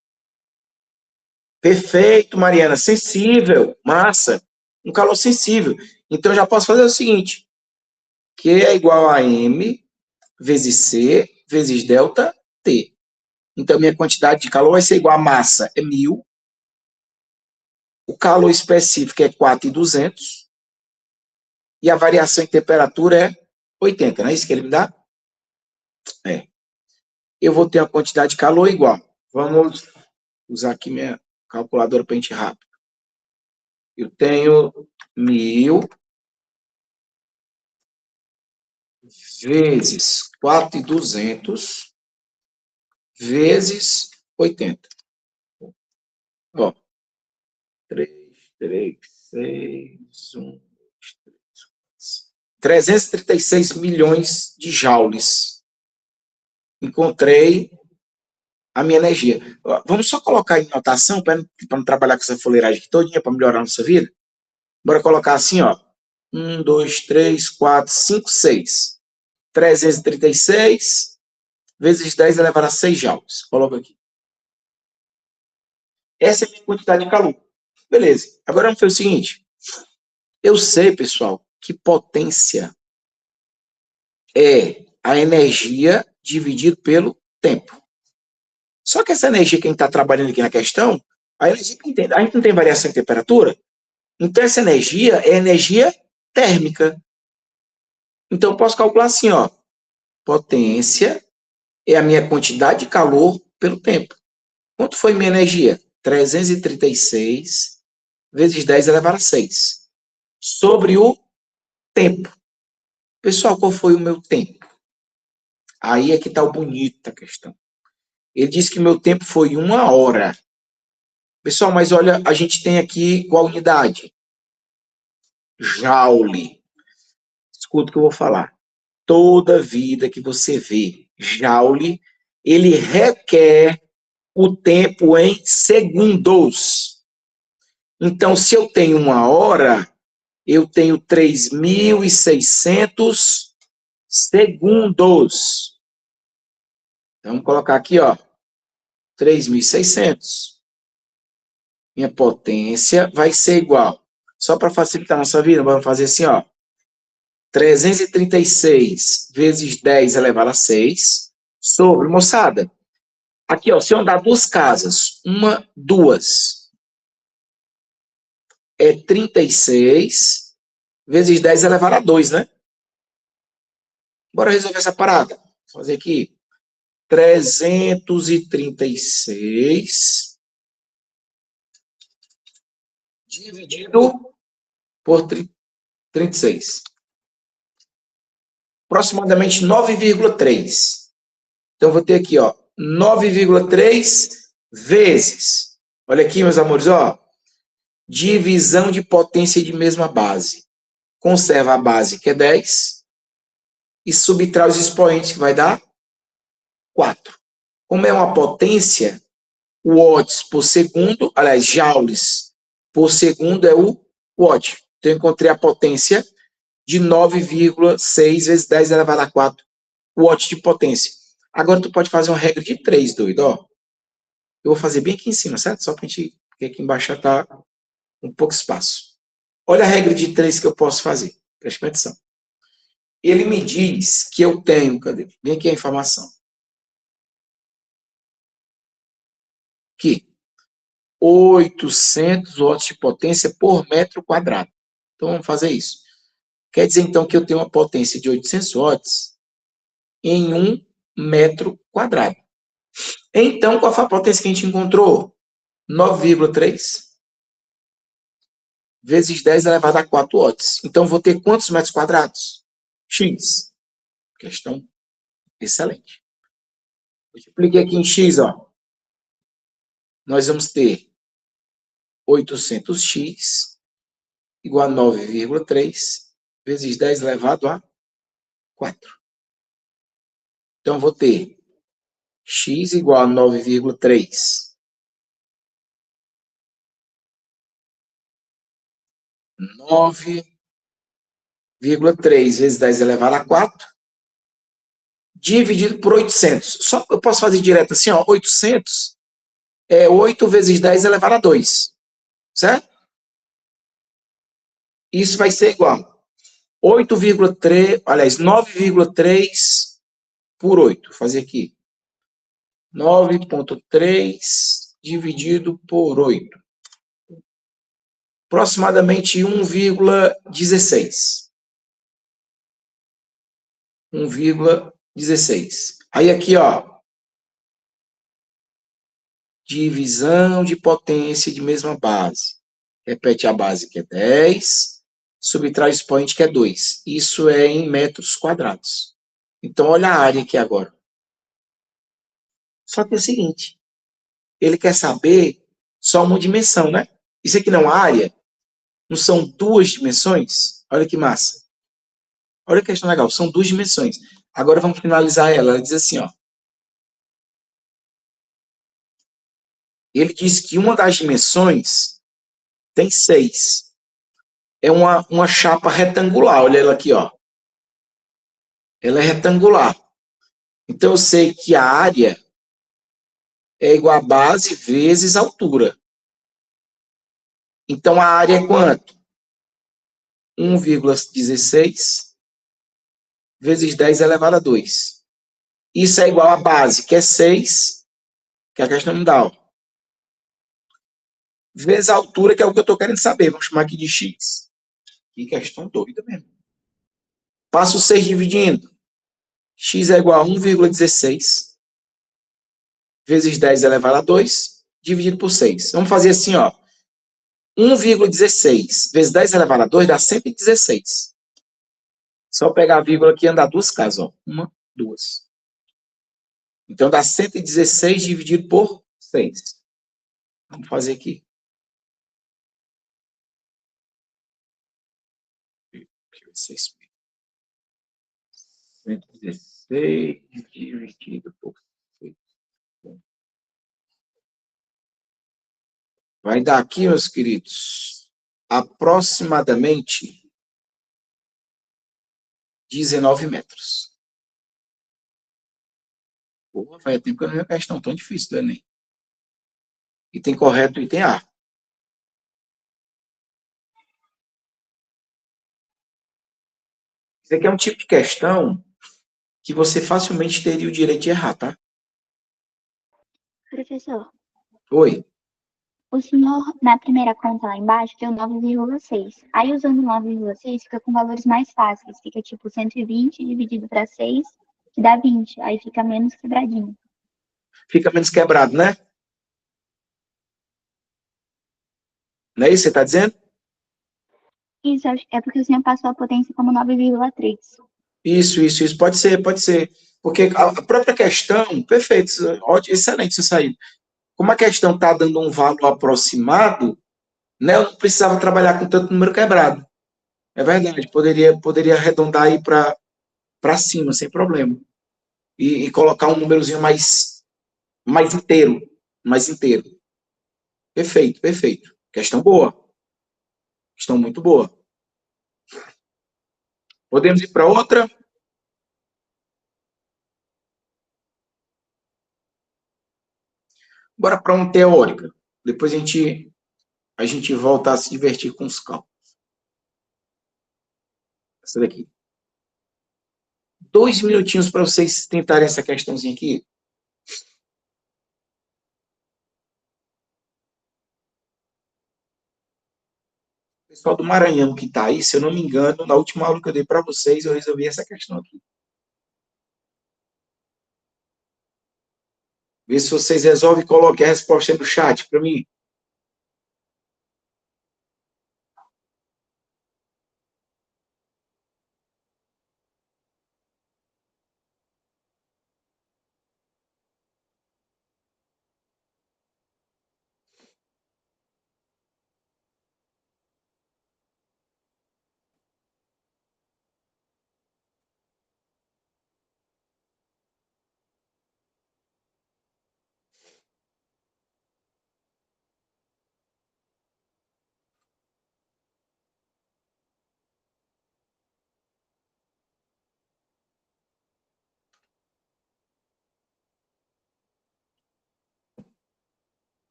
S2: Perfeito, Mariana, sensível, massa, um calor sensível. Então, eu já posso fazer o seguinte, Q é igual a M vezes C vezes delta T. Então, minha quantidade de calor vai ser igual a massa, é 1.000, o calor específico é 4.200, e a variação de temperatura é 80, não é isso que ele me dá? É. Eu vou ter uma quantidade de calor igual. Vamos usar aqui minha calculadora para a gente ir rápido. Eu tenho 1.000 vezes 4.200 vezes 80. Ó, 3, 3, 6, 1, 336 milhões de joules. Encontrei a minha energia. Vamos só colocar em notação, para não trabalhar com essa fuleiragem aqui todinha, para melhorar a nossa vida? Bora colocar assim, ó. 1, 2, 3, 4, 5, 6. 336 vezes 10 elevado a 6 joules. Coloca aqui. Essa é a minha quantidade de calor. Beleza. Agora vamos fazer o seguinte. Eu sei, pessoal, que potência é a energia dividido pelo tempo. Só que essa energia que a gente está trabalhando aqui na questão, a energia que a gente não tem variação de temperatura, então essa energia é energia térmica. Então eu posso calcular assim, ó, potência é a minha quantidade de calor pelo tempo. Quanto foi minha energia? 336 vezes 10 elevado a 6. Sobre o tempo. Pessoal, qual foi o meu tempo? Aí é que está o bonito da questão. Ele disse que meu tempo foi 1 hora. Pessoal, mas olha, a gente tem aqui qual unidade? Joule. Escuta o que eu vou falar. Toda vida que você vê joule, ele requer o tempo em segundos. Então, se eu tenho 1 hora, eu tenho 3.600 segundos. Então, vamos colocar aqui, ó, 3.600. Minha potência vai ser igual. Só para facilitar a nossa vida, vamos fazer assim, ó. 336 vezes 10 elevado a 6 sobre, moçada, aqui, ó, se eu andar duas casas, uma, duas, é 36 vezes 10 elevado a 2, né? Bora resolver essa parada. Vou fazer aqui. 336 dividido por 36. Aproximadamente 9,3. Então, vou ter aqui, ó, 9,3 vezes. Olha aqui, meus amores, ó. Divisão de potência de mesma base. Conserva a base, que é 10, e subtrai os expoentes, que vai dar 4. Como é uma potência, watts por segundo, aliás, joules por segundo é o watt. Então, eu encontrei a potência de 9,6 vezes 10 elevado a 4 watts de potência. Agora, tu pode fazer uma regra de 3, doido, ó. Eu vou fazer bem aqui em cima, certo? Só para a gente, porque aqui embaixo está um pouco espaço. Olha a regra de 3 que eu posso fazer. Preste atenção. Ele me diz que eu tenho, cadê? Vem aqui a informação. Que 800 watts de potência por metro quadrado. Então, vamos fazer isso. Quer dizer, então, que eu tenho uma potência de 800 watts em 1 metro quadrado. Então, qual foi a potência que a gente encontrou? 9,3 vezes 10 elevado a 4 watts. Então, vou ter quantos metros quadrados? X. Questão excelente. Multipliquei aqui em X, ó. Nós vamos ter 800x igual a 9,3 vezes 10 elevado a 4. Então, vou ter x igual a 9,3. 9,3 vezes 10 elevado a 4, dividido por 800. Só eu posso fazer direto assim, ó. 800 é 8 vezes 10 elevado a 2. Certo? Isso vai ser igual 8,3, aliás, 9,3 por 8. Vou fazer aqui. 9,3 dividido por 8. Aproximadamente 1,16. 1,16. Aí aqui, ó. Divisão de potência de mesma base. Repete a base, que é 10. Subtrai o expoente, que é 2. Isso é em metros quadrados. Então, olha a área aqui agora. Só que é o seguinte. Ele quer saber só uma dimensão, né? Isso aqui não é uma área? Não são duas dimensões? Olha que massa. Olha que questão legal. São duas dimensões. Agora vamos finalizar ela. Ela diz assim, ó. Ele diz que uma das dimensões tem 6. É uma chapa retangular. Olha ela aqui, ó. Ela é retangular. Então, eu sei que a área é igual a base vezes a altura. Então, a área é quanto? 1,16 vezes 10 elevado a 2. Isso é igual à base, que é 6, que a questão não dá, ó. Vezes a altura, que é o que eu estou querendo saber. Vamos chamar aqui de x. Que questão doida mesmo. Passo 6 dividindo. X é igual a 1,16 vezes 10 elevado a 2, dividido por 6. Vamos fazer assim, ó. 1,16 vezes 10 elevado a 2 dá 116. Só pegar a vírgula aqui e andar duas casas, ó. 1, 2. Então, dá 116 dividido por 6. Vamos fazer aqui. 116 dividido por 6. Vai dar aqui, meus queridos, aproximadamente 19 metros. Porra, faz tempo que eu não vejo questão tão difícil do Enem. E tem correto e tem A. Isso aqui é um tipo de questão que você facilmente teria o direito de errar, tá?
S3: Professor,
S2: Oi.
S3: o senhor, na primeira conta lá embaixo, deu 9,6. Aí, usando 9,6, fica com valores mais fáceis. Fica tipo 120 dividido para 6, que dá 20. Aí fica menos quebradinho.
S2: Fica menos quebrado, né? Não é isso que você está dizendo?
S3: Isso é porque o senhor passou a potência como 9,3.
S2: Isso. Pode ser, pode ser. Porque a própria questão, perfeito, ótimo, excelente isso aí. Como a questão está dando um valor aproximado, né, eu não precisava trabalhar com tanto número quebrado. É verdade, poderia arredondar aí para cima, sem problema. E colocar um númerozinho mais inteiro. Mais inteiro. Perfeito. Questão boa. Questão muito boa. Podemos ir para outra? Bora para uma teórica. Depois a gente volta a se divertir com os cálculos. Essa daqui. 2 minutinhos para vocês tentarem essa questãozinha aqui. O pessoal do Maranhão que está aí, se eu não me engano, na última aula que eu dei para vocês, eu resolvi essa questão aqui. Vê se vocês resolvem e coloquem a resposta aí no chat para mim.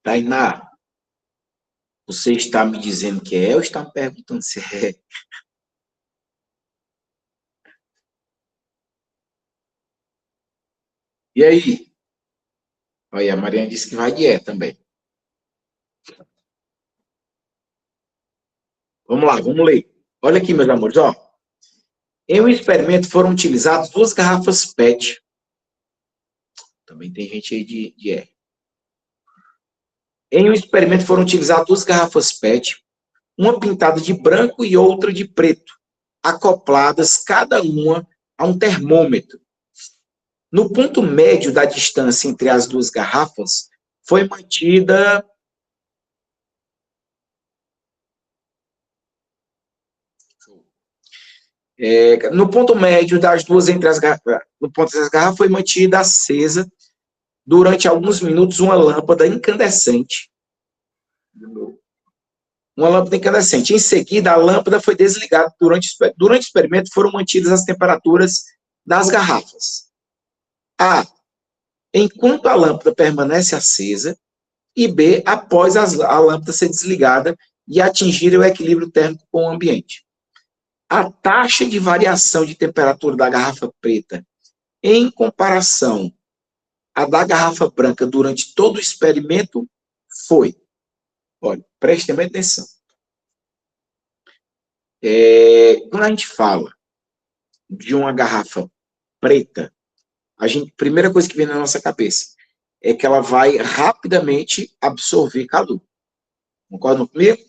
S2: Tainá, você está me dizendo que é ou está me perguntando se é? E aí? Olha, a Mariana disse que vai de é também. Vamos lá, vamos ler. Olha aqui, meus amores, ó. Em um experimento foram utilizadas 2 garrafas PET. Também tem gente aí de é. Em um experimento foram utilizadas 2 garrafas PET, uma pintada de branco e outra de preto, acopladas cada uma a um termômetro. No ponto médio da distância entre as 2 garrafas, foi mantida. No ponto médio das duas entre as garrafas, no ponto das garrafas foi mantida acesa durante alguns minutos uma lâmpada incandescente. Uma lâmpada incandescente. Em seguida, a lâmpada foi desligada. Durante o experimento, foram mantidas as temperaturas das garrafas. A. Enquanto a lâmpada permanece acesa. E B. Após a lâmpada ser desligada e atingir o equilíbrio térmico com o ambiente. A taxa de variação de temperatura da garrafa preta em comparação à da garrafa branca durante todo o experimento foi. Olha, prestem bem atenção. Quando a gente fala de uma garrafa preta, a primeira coisa que vem na nossa cabeça é que ela vai rapidamente absorver calor. Concordam comigo?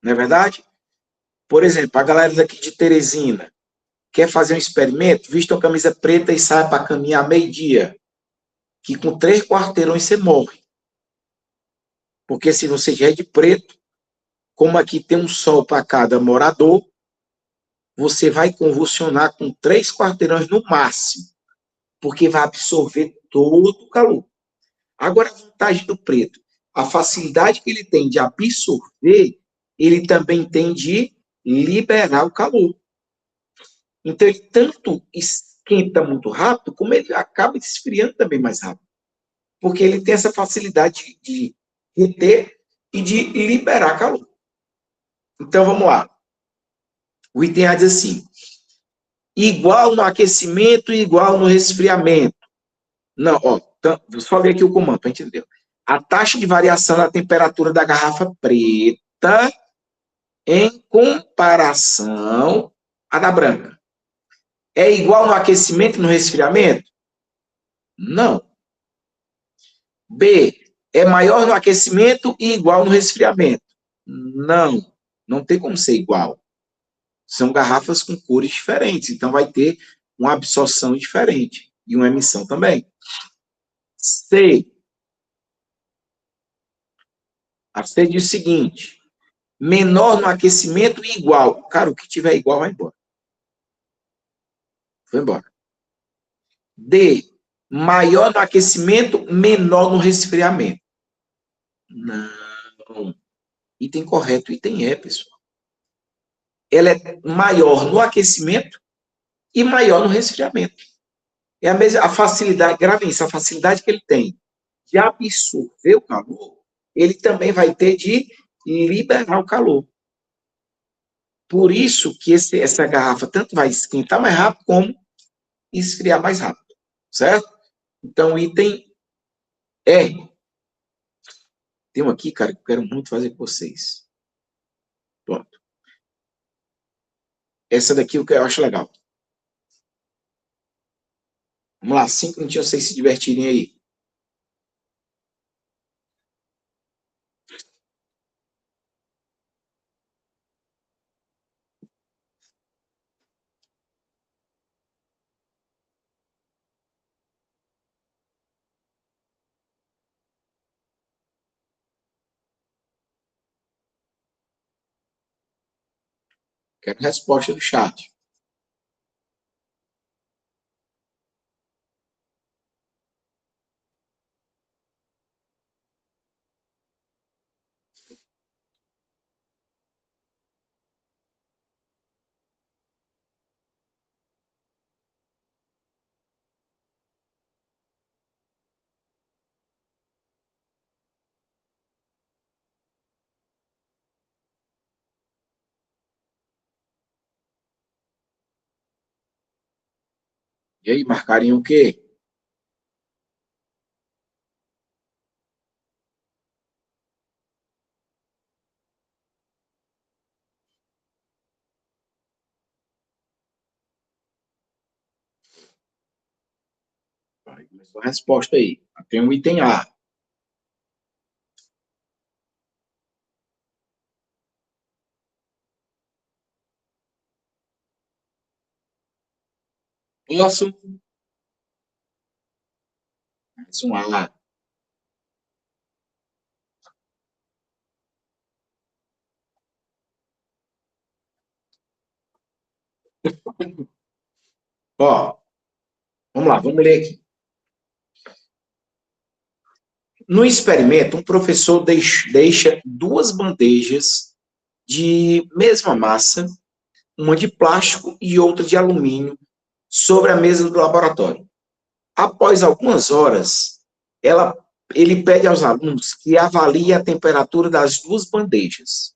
S2: Não é verdade? Por exemplo, a galera daqui de Teresina quer fazer um experimento, vista uma camisa preta e sai para caminhar meio-dia, que com 3 quarteirões você morre. Porque se você já é de preto, como aqui tem um sol para cada morador, você vai convulsionar com 3 quarteirões no máximo, porque vai absorver todo o calor. Agora, a vantagem do preto, a facilidade que ele tem de absorver, ele também tem de liberar o calor. Então, ele tanto esquenta muito rápido, como ele acaba esfriando também mais rápido. Porque ele tem essa facilidade de reter e de liberar calor. Então, vamos lá. O item A diz assim, igual no aquecimento e igual no resfriamento. Não, ó, então, vou só ler aqui o comando para entender. A taxa de variação da temperatura da garrafa preta em comparação à da branca. É igual no aquecimento e no resfriamento? Não. B, é maior no aquecimento e igual no resfriamento? Não, não tem como ser igual. São garrafas com cores diferentes, então vai ter uma absorção diferente e uma emissão também. C. A C diz o seguinte, menor no aquecimento e igual. Cara, o que tiver igual vai embora. Foi embora. D. Maior no aquecimento, menor no resfriamento. Não. Item correto, item E, pessoal. Ela é maior no aquecimento e maior no resfriamento. É a mesma a facilidade, grave isso, a facilidade que ele tem de absorver o calor, ele também vai ter de liberar o calor. Por isso que essa garrafa tanto vai esquentar mais rápido como esfriar mais rápido, certo? Então, item E. Tem um aqui, cara, que eu quero muito fazer com vocês. Pronto. Essa daqui eu acho legal. Vamos lá, 5 minutinhos vocês se divertirem aí. Quero resposta do chat. E aí, marcariam o quê? Aí começou a resposta aí. Tem o item A. Posso? Mais um A. Ó, vamos lá, vamos ler aqui. No experimento, um professor deixa duas bandejas de mesma massa, uma de plástico e outra de alumínio, sobre a mesa do laboratório. Após algumas horas, ele pede aos alunos que avaliem a temperatura das duas bandejas.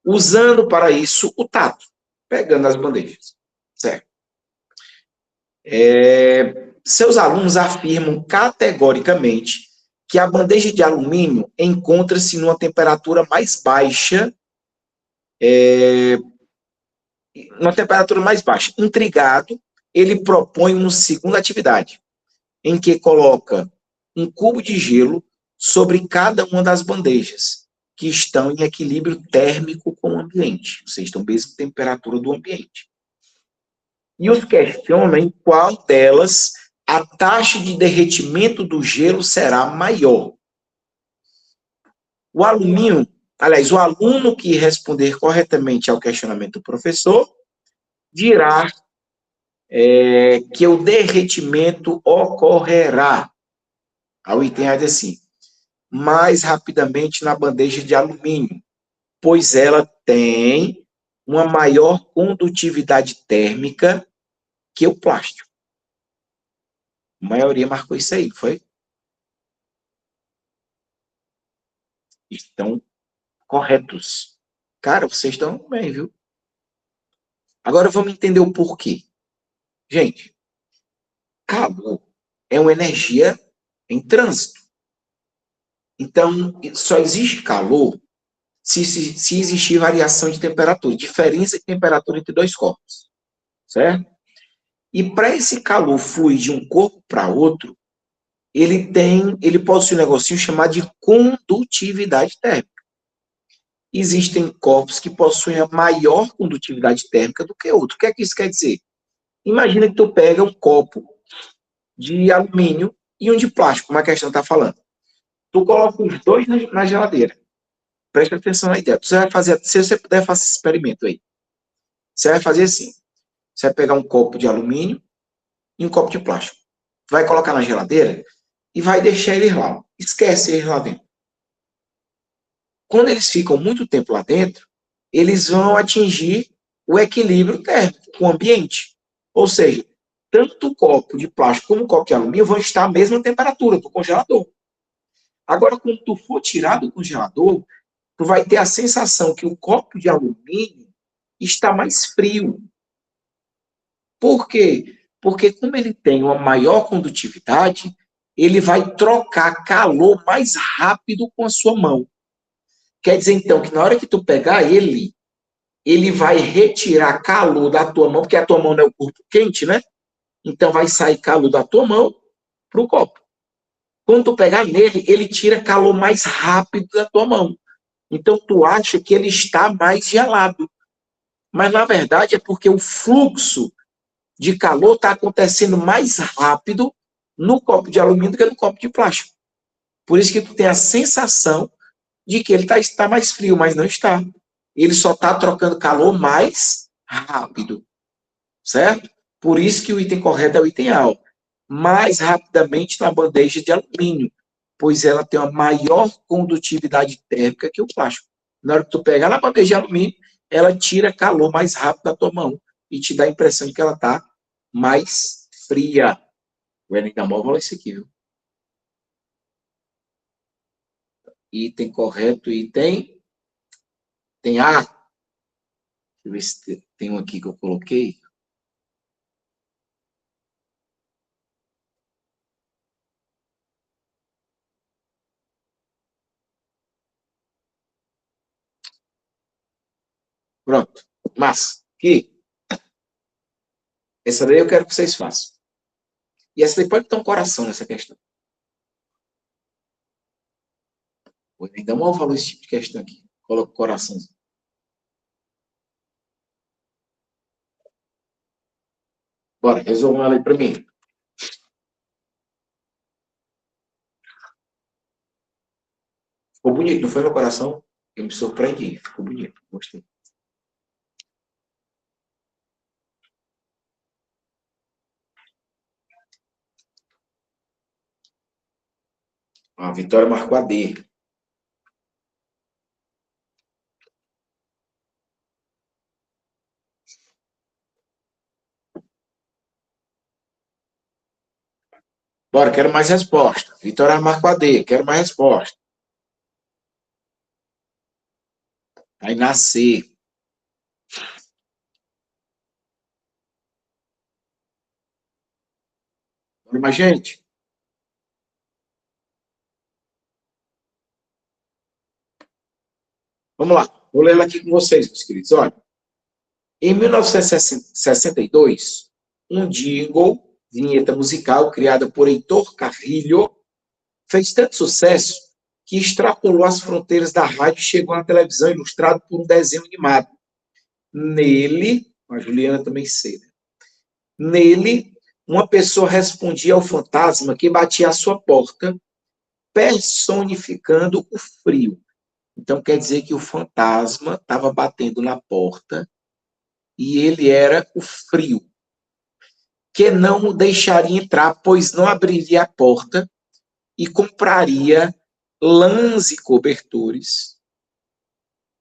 S2: Usando para isso o tato, pegando as bandejas. Certo? Seus alunos afirmam categoricamente que a bandeja de alumínio encontra-se numa temperatura mais baixa, Intrigado, ele propõe uma segunda atividade, em que coloca um cubo de gelo sobre cada uma das bandejas, que estão em equilíbrio térmico com o ambiente, ou seja, estão à mesma temperatura do ambiente. E os questiona em qual delas a taxa de derretimento do gelo será maior. O aluno que responder corretamente ao questionamento do professor dirá que o derretimento ocorrerá, ao item A diz assim, mais rapidamente na bandeja de alumínio, pois ela tem uma maior condutividade térmica que o plástico. A maioria marcou isso aí, foi? Estão corretos. Cara, vocês estão bem, viu? Agora vamos entender o porquê. Gente, calor é uma energia em trânsito. Então, só existe calor se existir variação de temperatura, diferença de temperatura entre dois corpos, certo? E para esse calor fluir de um corpo para outro, ele possui um negocinho chamado de condutividade térmica. Existem corpos que possuem a maior condutividade térmica do que outro. O que é que isso quer dizer? Imagina que tu pega um copo de alumínio e um de plástico, como a questão está falando. Tu coloca os dois na geladeira. Presta atenção na ideia. Você vai fazer, se você puder, faça esse experimento aí. Você vai fazer assim. Você vai pegar um copo de alumínio e um copo de plástico. Vai colocar na geladeira e vai deixar eles lá. Esquece eles lá dentro. Quando eles ficam muito tempo lá dentro, eles vão atingir o equilíbrio térmico com o ambiente. Ou seja, tanto o copo de plástico como o copo de alumínio vão estar à mesma temperatura do congelador. Agora, quando tu for tirar do congelador, tu vai ter a sensação que o copo de alumínio está mais frio. Por quê? Porque como ele tem uma maior condutividade, ele vai trocar calor mais rápido com a sua mão. Quer dizer, então, que na hora que tu pegar ele vai retirar calor da tua mão, porque a tua mão não é o corpo quente, né? Então, vai sair calor da tua mão para o copo. Quando tu pegar nele, ele tira calor mais rápido da tua mão. Então, tu acha que ele está mais gelado. Mas, na verdade, é porque o fluxo de calor está acontecendo mais rápido no copo de alumínio do que no copo de plástico. Por isso que tu tem a sensação de que ele está mais frio, mas não está. Ele só está trocando calor mais rápido. Certo? Por isso que o item correto é o item A. Mais rapidamente na bandeja de alumínio, pois ela tem uma maior condutividade térmica que o plástico. Na hora que tu pegar na bandeja de alumínio, ela tira calor mais rápido da tua mão e te dá a impressão de que ela está mais fria. O Enem da Mol falou isso aqui, viu? Item correto, item A. Deixa eu ver se tem um aqui que eu coloquei. Pronto. Mas, aqui. Essa daí eu quero que vocês façam. E essa daí pode ter um coração nessa questão. Vou ainda mal falou esse tipo de questão aqui. Coloca o coração. Bora, resolvam ela aí para mim. Ficou bonito, não foi, meu coração? Eu me surpreendi. Ficou bonito, gostei. A Vitória marcou a D. Bora, quero mais resposta. Vitória marcou a D. Quero mais resposta. Aí na C. Bora mais, gente. Vamos lá. Vou ler ela aqui com vocês, meus queridos. Olha. Em 1962, um jingle, vinheta musical, criada por Heitor Carrilho, fez tanto sucesso que extrapolou as fronteiras da rádio e chegou na televisão, ilustrado por um desenho animado. Nele, a Juliana também sei, né? Nele, uma pessoa respondia ao fantasma que batia à sua porta, personificando o frio. Então, quer dizer que o fantasma estava batendo na porta e ele era o frio, que não o deixaria entrar, pois não abriria a porta e compraria lãs e cobertores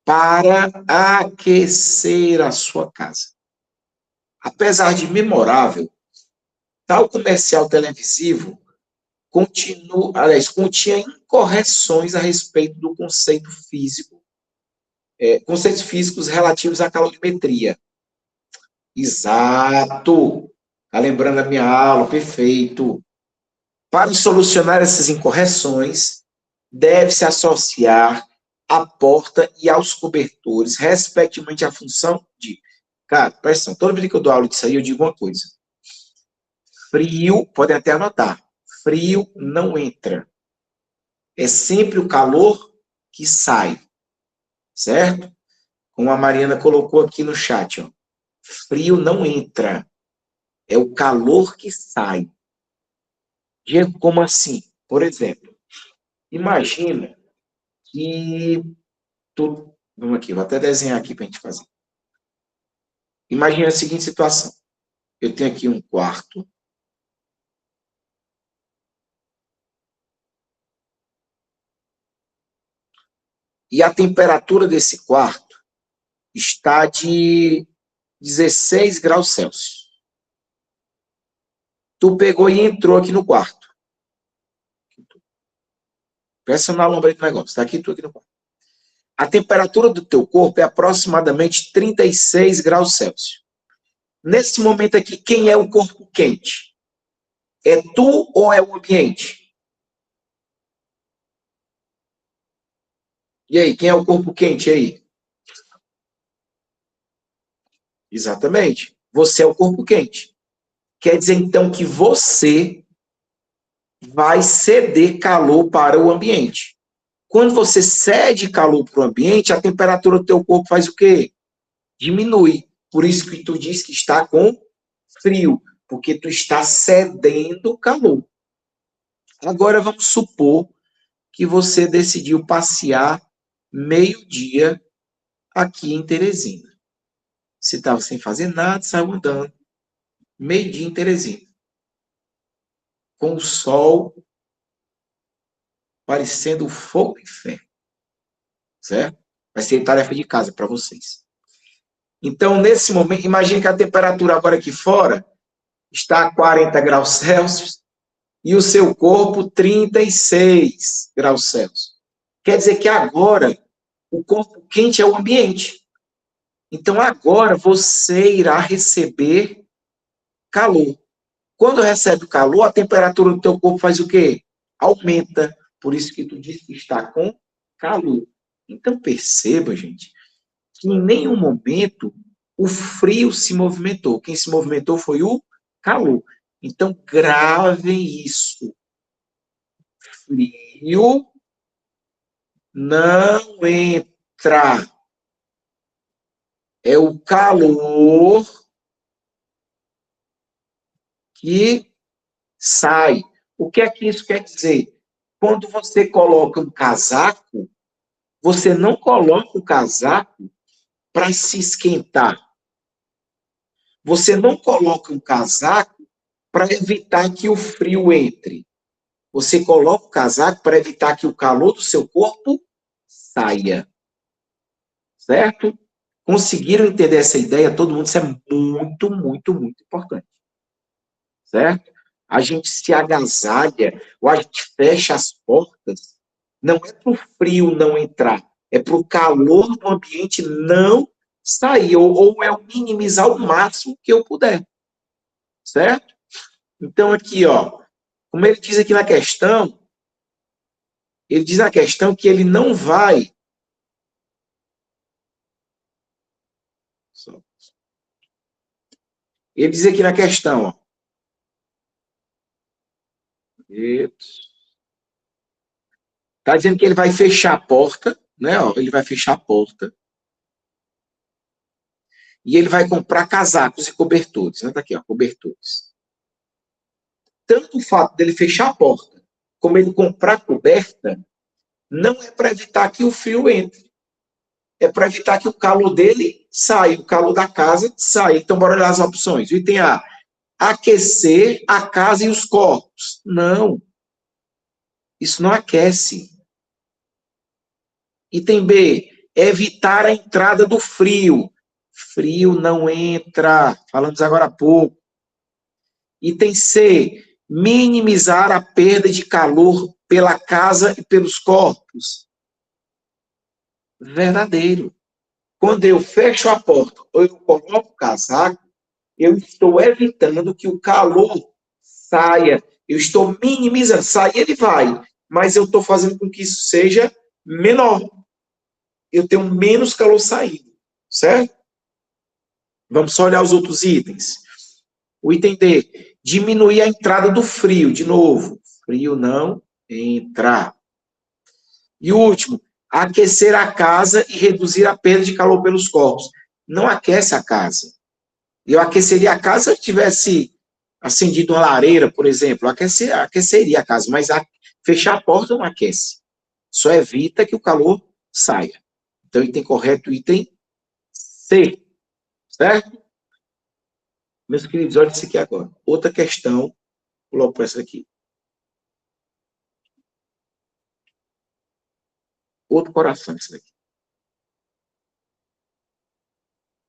S2: para aquecer a sua casa. Apesar de memorável, tal comercial televisivo continha incorreções a respeito do conceito físico, conceitos físicos relativos à calorimetria. Exato! Está lembrando a minha aula, perfeito. Para solucionar essas incorreções, deve-se associar à porta e aos cobertores, respectivamente à função de... Cara, presta atenção, toda vez que eu dou aula disso aí, eu digo uma coisa. Frio, podem até anotar, frio não entra. É sempre o calor que sai, certo? Como a Mariana colocou aqui no chat, ó. Frio não entra. É o calor que sai. Diego, como assim? Por exemplo, imagina que vamos aqui, vou até desenhar aqui para a gente fazer. Imagina a seguinte situação. Eu tenho aqui um quarto. E a temperatura desse quarto está de 16 graus Celsius. Tu pegou e entrou aqui no quarto. Presta na lombra do negócio. Está aqui, tu aqui no quarto. A temperatura do teu corpo é aproximadamente 36 graus Celsius. Nesse momento aqui, quem é o corpo quente? É tu ou é o ambiente? E aí, quem é o corpo quente aí? Exatamente. Você é o corpo quente. Quer dizer, então, que você vai ceder calor para o ambiente. Quando você cede calor para o ambiente, a temperatura do teu corpo faz o quê? Diminui. Por isso que tu diz que está com frio, porque tu está cedendo calor. Agora vamos supor que você decidiu passear meio-dia aqui em Teresina. Você estava sem fazer nada, saiu andando. Meio-dia em Teresina. Com o sol parecendo fogo do inferno. Certo? Vai ser tarefa de casa para vocês. Então, nesse momento, imagine que a temperatura agora aqui fora está a 40 graus Celsius e o seu corpo 36 graus Celsius. Quer dizer que agora o corpo quente é o ambiente. Então, agora você irá receber calor. Quando recebe o calor, a temperatura do teu corpo faz o quê? Aumenta. Por isso que tu diz que está com calor. Então, perceba, gente, que em nenhum momento o frio se movimentou. Quem se movimentou foi o calor. Então, gravem isso. Frio não entra. É o calor que sai. O que é que isso quer dizer? Quando você coloca um casaco, você não coloca o casaco para se esquentar. Você não coloca um casaco para evitar que o frio entre. Você coloca o casaco para evitar que o calor do seu corpo saia. Certo? Conseguiram entender essa ideia? Todo mundo, isso é muito, muito, muito importante. Certo? A gente se agasalha, ou a gente fecha as portas, não é para o frio não entrar, é para o calor do ambiente não sair, ou é minimizar o máximo que eu puder. Certo? Então, aqui, ó, como ele diz aqui na questão, ele diz na questão que ele não vai... Ele diz aqui na questão, ó, está dizendo que ele vai fechar a porta, né? Ó, ele vai fechar a porta. E ele vai comprar casacos e cobertores. Né? Tá aqui, ó, cobertores. Tanto o fato dele fechar a porta, como ele comprar coberta, não é para evitar que o frio entre. É para evitar que o calor dele saia, o calor da casa saia. Então, bora olhar as opções. O item A, aquecer a casa e os corpos. Não. Isso não aquece. Item B, evitar a entrada do frio. Frio não entra. Falamos agora há pouco. Item C, minimizar a perda de calor pela casa e pelos corpos. Verdadeiro. Quando eu fecho a porta ou eu coloco o casaco, eu estou evitando que o calor saia. Eu estou minimizando. Sair ele vai, mas eu estou fazendo com que isso seja menor. Eu tenho menos calor saindo, certo? Vamos só olhar os outros itens. O item D, diminuir a entrada do frio, de novo. Frio não entra. E o último, aquecer a casa e reduzir a perda de calor pelos corpos. Não aquece a casa. Eu aqueceria a casa se eu tivesse acendido uma lareira, por exemplo. Aqueceria a casa, mas fechar a porta não aquece. Só evita que o calor saia. Então, item correto, item C. Certo? Meus queridos, olha isso aqui agora. Outra questão, vou logo para essa aqui. Outro coração, isso daqui.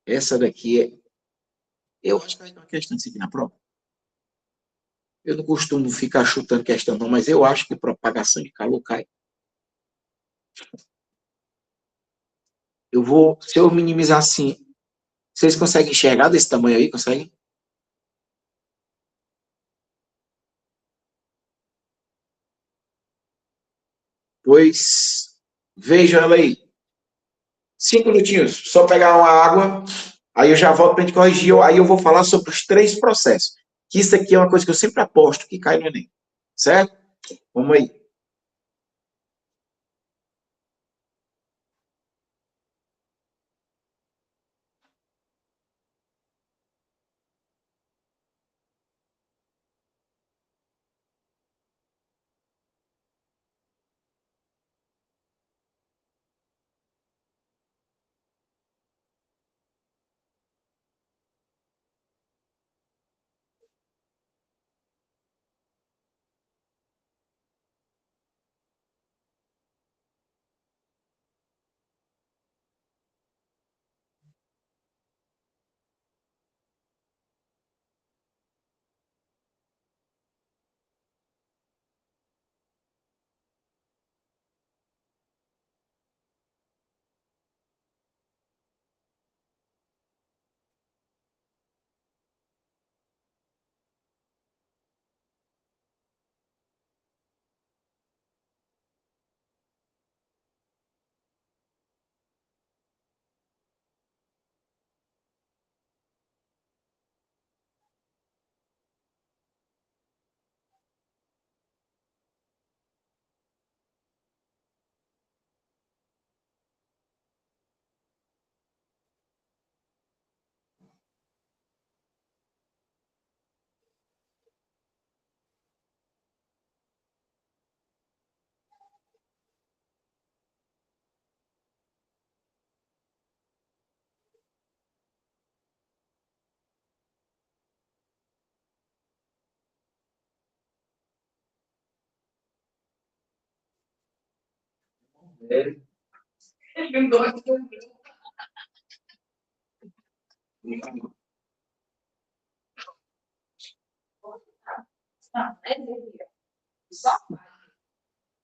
S2: Essa daqui é... Eu acho que vai ter uma questão disso aqui na prova. Eu não costumo ficar chutando questão, não, mas eu acho que propagação de calor cai. Eu vou, se eu minimizar assim, vocês conseguem enxergar desse tamanho aí? Conseguem? Pois, vejam ela aí. 5 minutinhos, só pegar uma água, aí eu já volto para a gente corrigir, aí eu vou falar sobre os 3 processos. Que isso aqui é uma coisa que eu sempre aposto que cai no Enem. Certo? Vamos aí.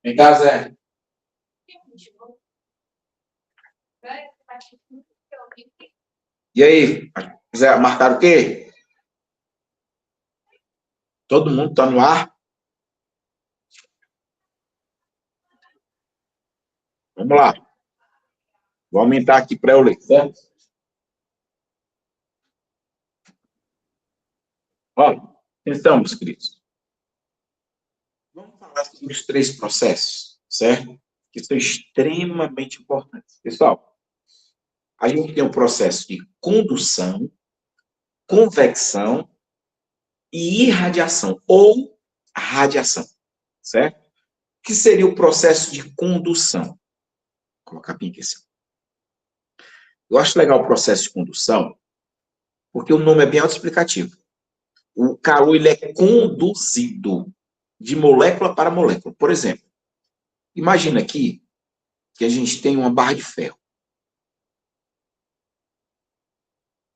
S2: Em casa é. E aí, Zé, marcaram o quê? Todo mundo está no ar? Vamos lá. Vou aumentar aqui para eu ler, certo? Olha, então, meus queridos, vamos falar sobre os 3 processos, certo? Que são extremamente importantes. Pessoal, a gente tem o processo de condução, convecção e irradiação, ou radiação, certo? O que seria o processo de condução? Vou colocar bem aqui assim. Eu acho legal o processo de condução, porque o nome é bem autoexplicativo. O calor ele é conduzido de molécula para molécula. Por exemplo, imagina aqui que a gente tem uma barra de ferro.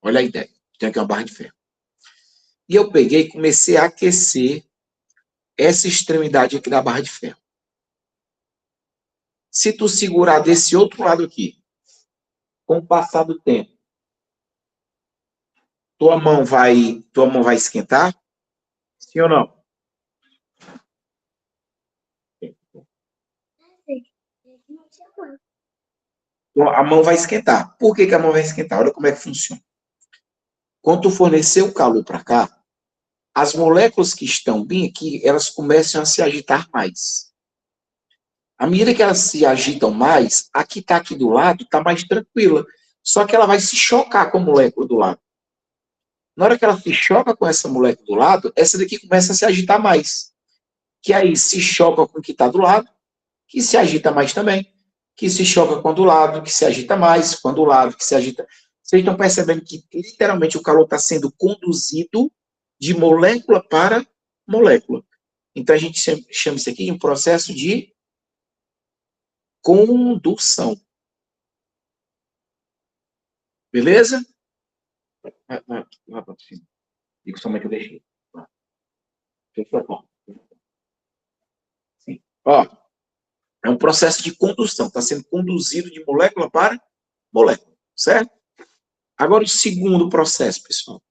S2: Olha a ideia. Tem aqui uma barra de ferro. E eu peguei e comecei a aquecer essa extremidade aqui da barra de ferro. Se tu segurar desse outro lado aqui, com o passar do tempo, tua mão vai esquentar? Sim ou não? Então, a mão vai esquentar. Por que a mão vai esquentar? Olha como é que funciona. Quando tu fornecer o calor para cá, as moléculas que estão bem aqui, elas começam a se agitar mais. À medida que elas se agitam mais, a que está aqui do lado está mais tranquila. Só que ela vai se chocar com a molécula do lado. Na hora que ela se choca com essa molécula do lado, essa daqui começa a se agitar mais. Que aí se choca com o que está do lado, que se agita mais também. Que se choca com o do lado, que se agita mais, com o do lado, que se agita. Vocês estão percebendo que, literalmente, o calor está sendo conduzido de molécula para molécula. Então, a gente chama isso aqui de um processo de condução. Beleza? Vai para cima. Digo somente eu deixei. Sim. Ó, é um processo de condução. Está sendo conduzido de molécula para molécula. Certo? Agora, o segundo processo, pessoal.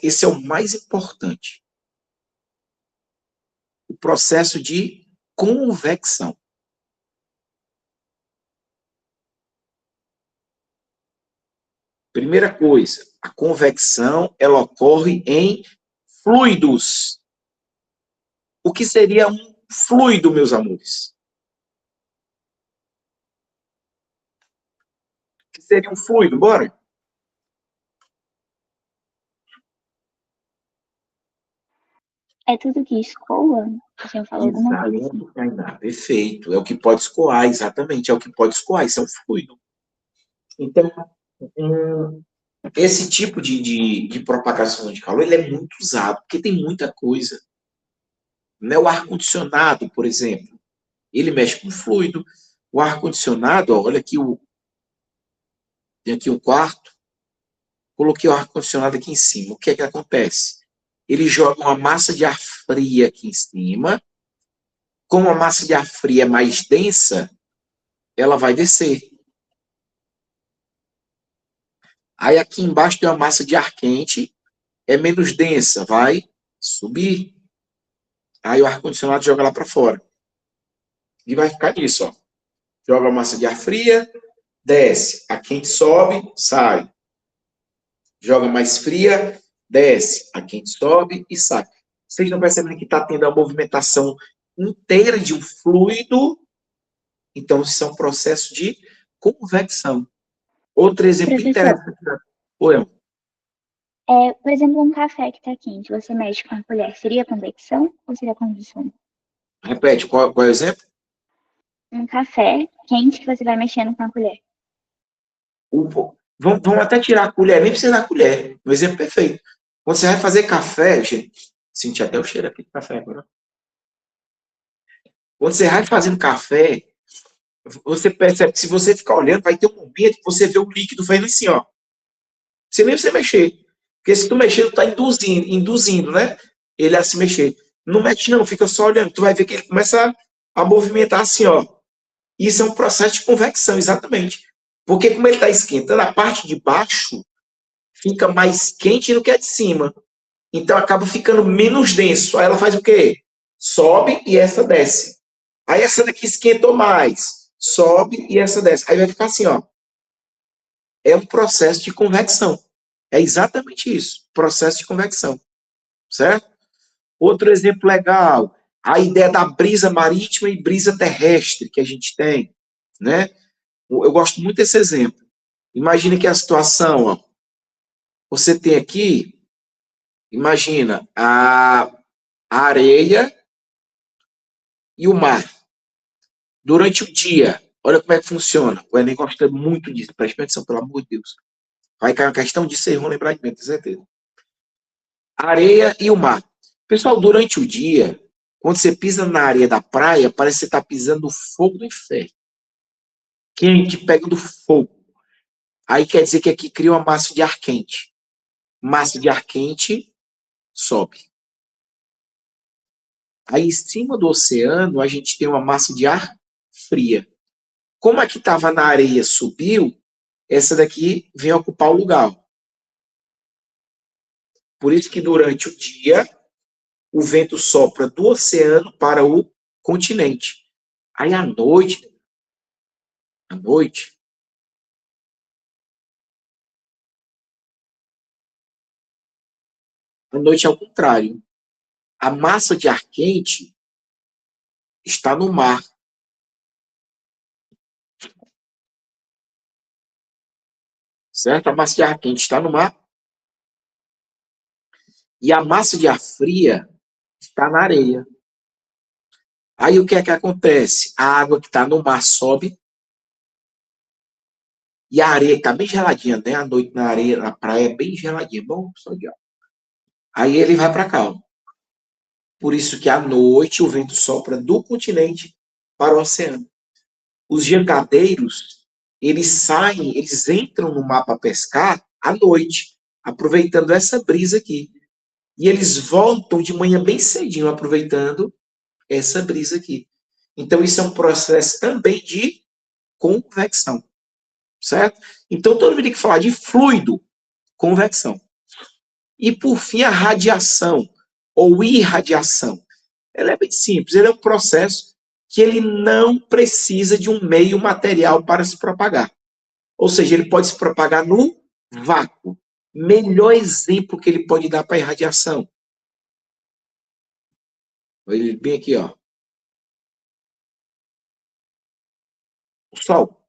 S2: Esse é o mais importante. O processo de convecção. Primeira coisa, a convecção, ela ocorre em fluidos. O que seria um fluido, meus amores? O que seria um fluido? Bora?
S3: É tudo que escoa? Você falou alguma coisa assim.
S2: Exato, perfeito. É o que pode escoar, exatamente. É o que pode escoar, isso é um fluido. Então, esse tipo de propagação de calor, ele é muito usado, porque tem muita coisa. Né? O ar-condicionado, por exemplo, ele mexe com fluido. O ar-condicionado, olha aqui, tem aqui um quarto, coloquei o ar-condicionado aqui em cima. O que é que acontece? Ele joga uma massa de ar fria aqui em cima. Como a massa de ar fria é mais densa, ela vai descer. Aí aqui embaixo tem uma massa de ar quente, é menos densa, vai subir. Aí o ar-condicionado joga lá para fora. E vai ficar nisso, ó. Joga a massa de ar fria, desce. A quente sobe, sai. Joga mais fria, desce. A quente sobe e sai. Vocês estão percebendo que está tendo a movimentação inteira de um fluido? Então, isso é um processo de convecção. Outro exemplo interessante. Oi,
S3: por exemplo, um café que está quente, você mexe com a colher, seria convecção ou seria condução?
S2: repete, qual é o exemplo?
S3: Um café quente que você vai mexendo com a colher.
S2: Vamos até tirar a colher, nem precisa da colher. Um exemplo perfeito. Quando você vai fazer café, gente, senti até o cheiro aqui do café agora. Quando você vai fazendo café, você percebe que se você ficar olhando, vai ter um momento que você vê o líquido fazendo assim, ó. Você nem precisa mexer. Porque se tu mexer, tu tá induzindo, né? Ele a se mexer. Não mexe não, fica só olhando. Tu vai ver que ele começa a movimentar assim, ó. Isso é um processo de convecção, exatamente. Porque como ele está esquentando, a parte de baixo fica mais quente do que a de cima. Então acaba ficando menos denso. Aí ela faz o quê? Sobe e essa desce. Aí essa daqui esquentou mais. Sobe e essa desce. Aí vai ficar assim, ó. É um processo de convecção. É exatamente isso. Processo de convecção. Certo? Outro exemplo legal. A ideia da brisa marítima e brisa terrestre que a gente tem. Né? Eu gosto muito desse exemplo. Imagina que a situação, ó, você tem aqui, imagina, a areia e o mar. Durante o dia, olha como é que funciona. O Enem gosta muito disso, preste atenção, pelo amor de Deus. Vai cair uma questão disso, vocês vão lembrar de mim, tenho certeza. A areia e o mar. Pessoal, durante o dia, quando você pisa na areia da praia, parece que você está pisando no fogo do inferno. Quente, pega do fogo. Aí quer dizer que aqui cria uma massa de ar quente. Massa de ar quente sobe. Aí, em cima do oceano, a gente tem uma massa de ar fria. Como a que estava na areia subiu, essa daqui vem ocupar o lugar. Por isso que durante o dia, o vento sopra do oceano para o continente. Aí, à noite é ao contrário. A massa de ar quente está no mar. Certo? A massa de ar quente está no mar. E a massa de ar fria está na areia. Aí o que é que acontece? A água que está no mar sobe e a areia está bem geladinha, né? À noite na areia, na praia, é bem geladinha. Bom, só de água. Aí ele vai para cá. Ó. Por isso que à noite o vento sopra do continente para o oceano. Os jangadeiros, eles saem, eles entram no mar para pescar à noite, aproveitando essa brisa aqui. E eles voltam de manhã bem cedinho, aproveitando essa brisa aqui. Então, isso é um processo também de convecção, certo? Então, todo mundo tem que falar de fluido, convecção. E, por fim, a radiação, ou irradiação. Ela é bem simples, ele é um processo que ele não precisa de um meio material para se propagar. Ou seja, ele pode se propagar no vácuo. Melhor exemplo que ele pode dar para a irradiação. Ele bem aqui, ó. O Sol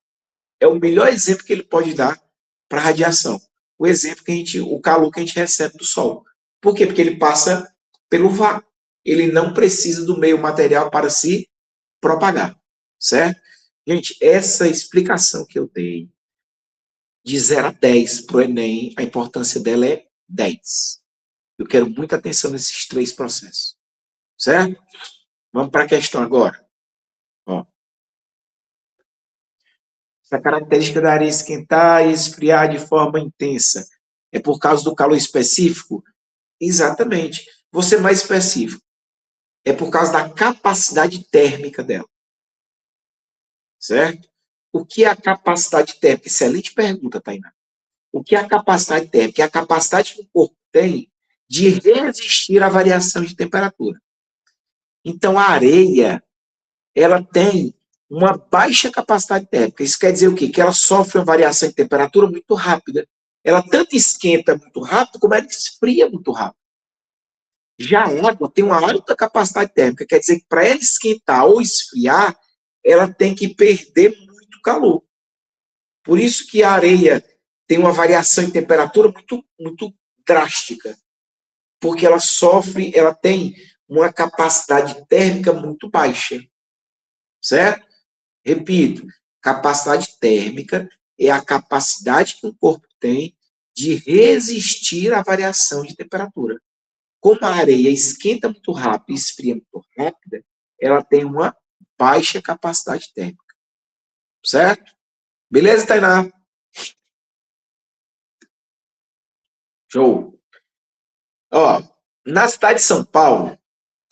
S2: é o melhor exemplo que ele pode dar para a radiação. O exemplo o calor que a gente recebe do Sol. Por quê? Porque ele passa pelo vácuo. Ele não precisa do meio material para se propagar, certo? Gente, essa explicação que eu dei de 0 a 10 para o Enem, a importância dela é 10. Eu quero muita atenção nesses 3 processos, certo? Vamos para a questão agora. Ó. Essa característica da areia esquentar e esfriar de forma intensa é por causa do calor específico? Exatamente. Vou ser mais específico. É por causa da capacidade térmica dela. Certo? O que é a capacidade térmica? Excelente pergunta, Tainá. O que é a capacidade térmica? É a capacidade que o corpo tem de resistir à variação de temperatura. Então, a areia, ela tem uma baixa capacidade térmica. Isso quer dizer o quê? Que ela sofre uma variação de temperatura muito rápida. Ela tanto esquenta muito rápido, como ela esfria muito rápido. Já a água tem uma alta capacidade térmica, quer dizer que para ela esquentar ou esfriar, ela tem que perder muito calor. Por isso que a areia tem uma variação de temperatura muito drástica, porque ela tem uma capacidade térmica muito baixa, certo? Repito, capacidade térmica é a capacidade que o corpo tem de resistir à variação de temperatura. Como a areia esquenta muito rápido e esfria muito rápida, ela tem uma baixa capacidade térmica. Certo? Beleza, Tainá? Show. Ó, na cidade de São Paulo,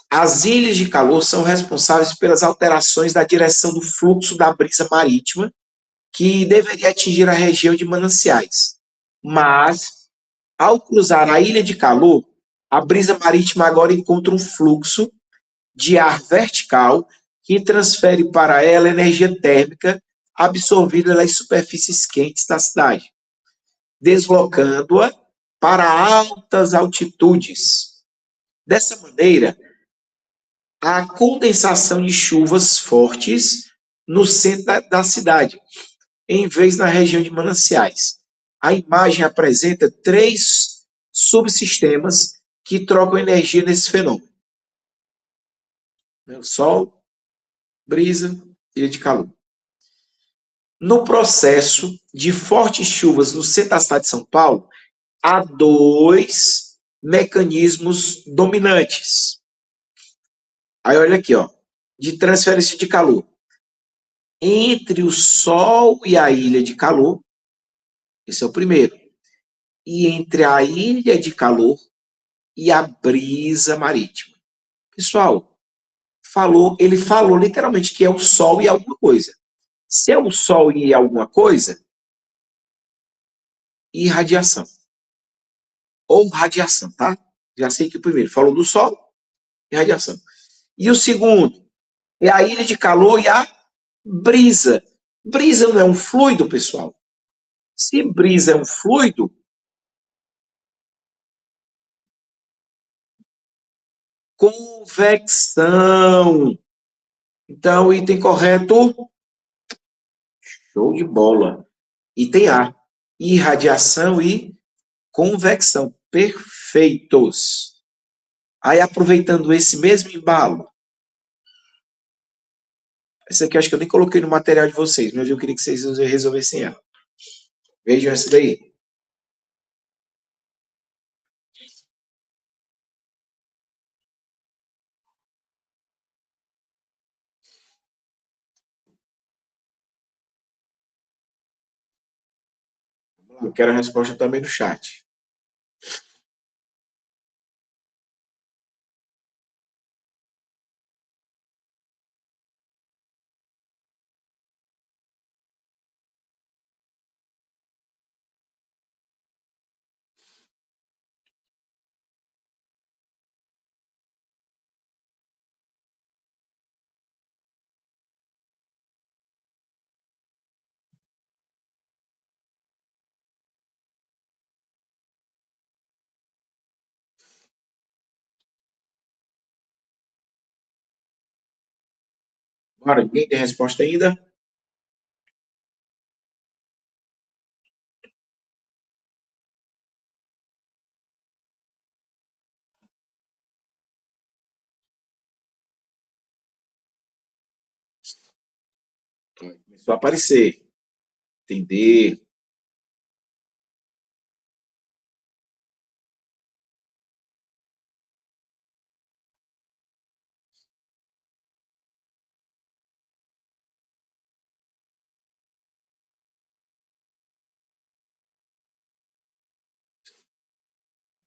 S2: as ilhas de calor são responsáveis pelas alterações da direção do fluxo da brisa marítima, que deveria atingir a região de Mananciais. Mas, ao cruzar a ilha de calor, a brisa marítima agora encontra um fluxo de ar vertical que transfere para ela energia térmica absorvida nas superfícies quentes da cidade, deslocando-a para altas altitudes. Dessa maneira, há condensação de chuvas fortes no centro da cidade, em vez na região de Mananciais. A imagem apresenta 3 subsistemas que trocam energia nesse fenômeno. Sol, brisa, ilha de calor. No processo de fortes chuvas no centro da cidade de São Paulo, há 2 mecanismos dominantes. Aí olha aqui, ó, de transferência de calor. Entre o Sol e a ilha de calor, esse é o primeiro. E entre a ilha de calor e a brisa marítima. Pessoal, ele falou literalmente que é o Sol e alguma coisa. Se é o Sol e alguma coisa, irradiação. Ou radiação, tá? Já sei que o primeiro falou do Sol e radiação. E o segundo é a ilha de calor e a brisa. Brisa não é um fluido, pessoal. Se brisa é um fluido, convecção. Então, o item correto, show de bola. Item A, irradiação e convecção. Perfeitos. Aí, aproveitando esse mesmo embalo, essa aqui eu acho que eu nem coloquei no material de vocês, mas eu queria que vocês resolvessem ela. Vejam essa daí. Eu quero a resposta também no chat. Agora, ninguém tem resposta ainda? Começou a aparecer. Entender.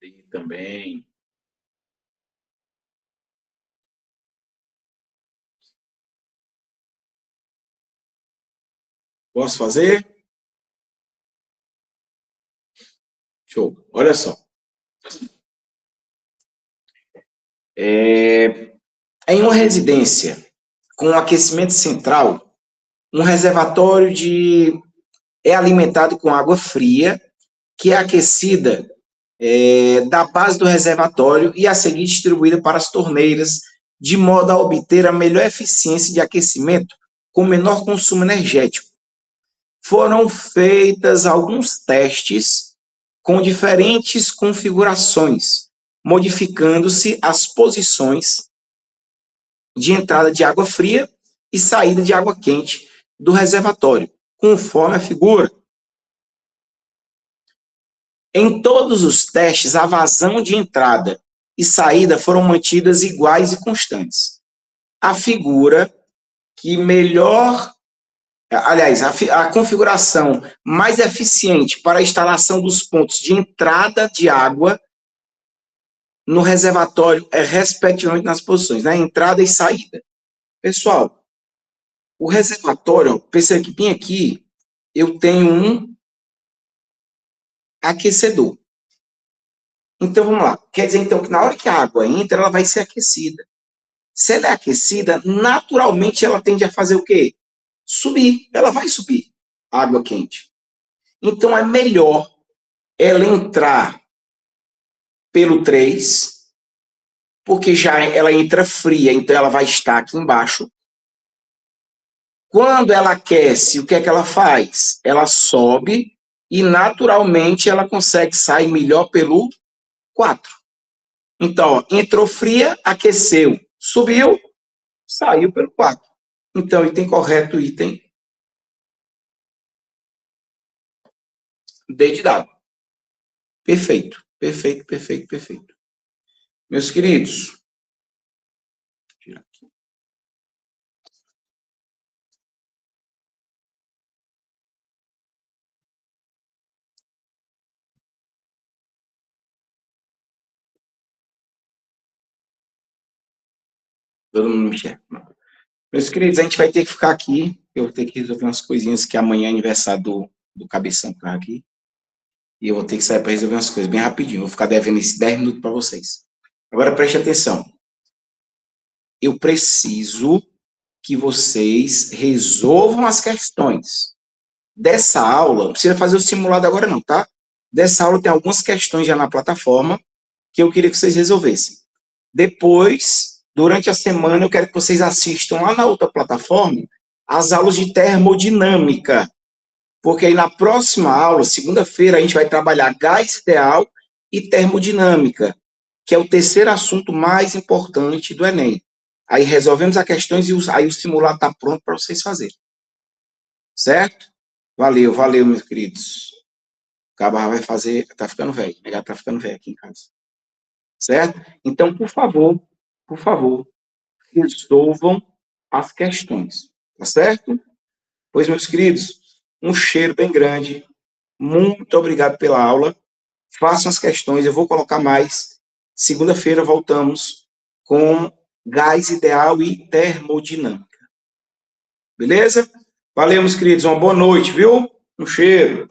S2: E também. Posso fazer? Show. Olha só. Em uma residência com aquecimento central, um reservatório é alimentado com água fria, que é aquecida da base do reservatório e a seguir distribuída para as torneiras, de modo a obter a melhor eficiência de aquecimento com menor consumo energético. Foram feitas alguns testes com diferentes configurações, modificando-se as posições de entrada de água fria e saída de água quente do reservatório, conforme a figura. Em todos os testes, a vazão de entrada e saída foram mantidas iguais e constantes. A figura que melhor, aliás, a configuração mais eficiente para a instalação dos pontos de entrada de água no reservatório é, respectivamente, nas posições, na entrada e saída. Pessoal, o reservatório, perceba que bem aqui, eu tenho um aquecedor. Então, vamos lá. Quer dizer, então, que na hora que a água entra, ela vai ser aquecida. Se ela é aquecida, naturalmente ela tende a fazer o quê? Subir. Ela vai subir a água quente. Então, é melhor ela entrar pelo 3, porque já ela entra fria, então ela vai estar aqui embaixo. Quando ela aquece, o que é que ela faz? Ela sobe e, naturalmente, ela consegue sair melhor pelo 4. Então, ó, entrou fria, aqueceu, subiu, saiu pelo 4. Então, item correto, item D de dado. Perfeito, perfeito, perfeito, perfeito. Meus queridos, Todo mundo me enxerga. Meus queridos, a gente vai ter que ficar aqui. Eu vou ter que resolver umas coisinhas que amanhã é aniversário do Cabeção que tá aqui. E eu vou ter que sair para resolver umas coisas bem rapidinho. Vou ficar devendo esses 10 minutos para vocês. Agora preste atenção. Eu preciso que vocês resolvam as questões. Dessa aula, não precisa fazer o simulado agora não, tá? Dessa aula tem algumas questões já na plataforma que eu queria que vocês resolvessem. Depois, durante a semana, eu quero que vocês assistam lá na outra plataforma as aulas de termodinâmica. Porque aí na próxima aula, segunda-feira, a gente vai trabalhar gás ideal e termodinâmica, que é o terceiro assunto mais importante do Enem. Aí resolvemos as questões e aí o simulado está pronto para vocês fazerem. Certo? Valeu, valeu, meus queridos. O Cabral vai fazer, tá ficando velho, já tá ficando velho aqui em casa. Certo? Então, por favor, resolvam as questões. Tá certo? Pois, meus queridos, um cheiro bem grande. Muito obrigado pela aula. Façam as questões, eu vou colocar mais. Segunda-feira voltamos com gás ideal e termodinâmica. Beleza? Valeu, meus queridos. Uma boa noite, viu? Um cheiro.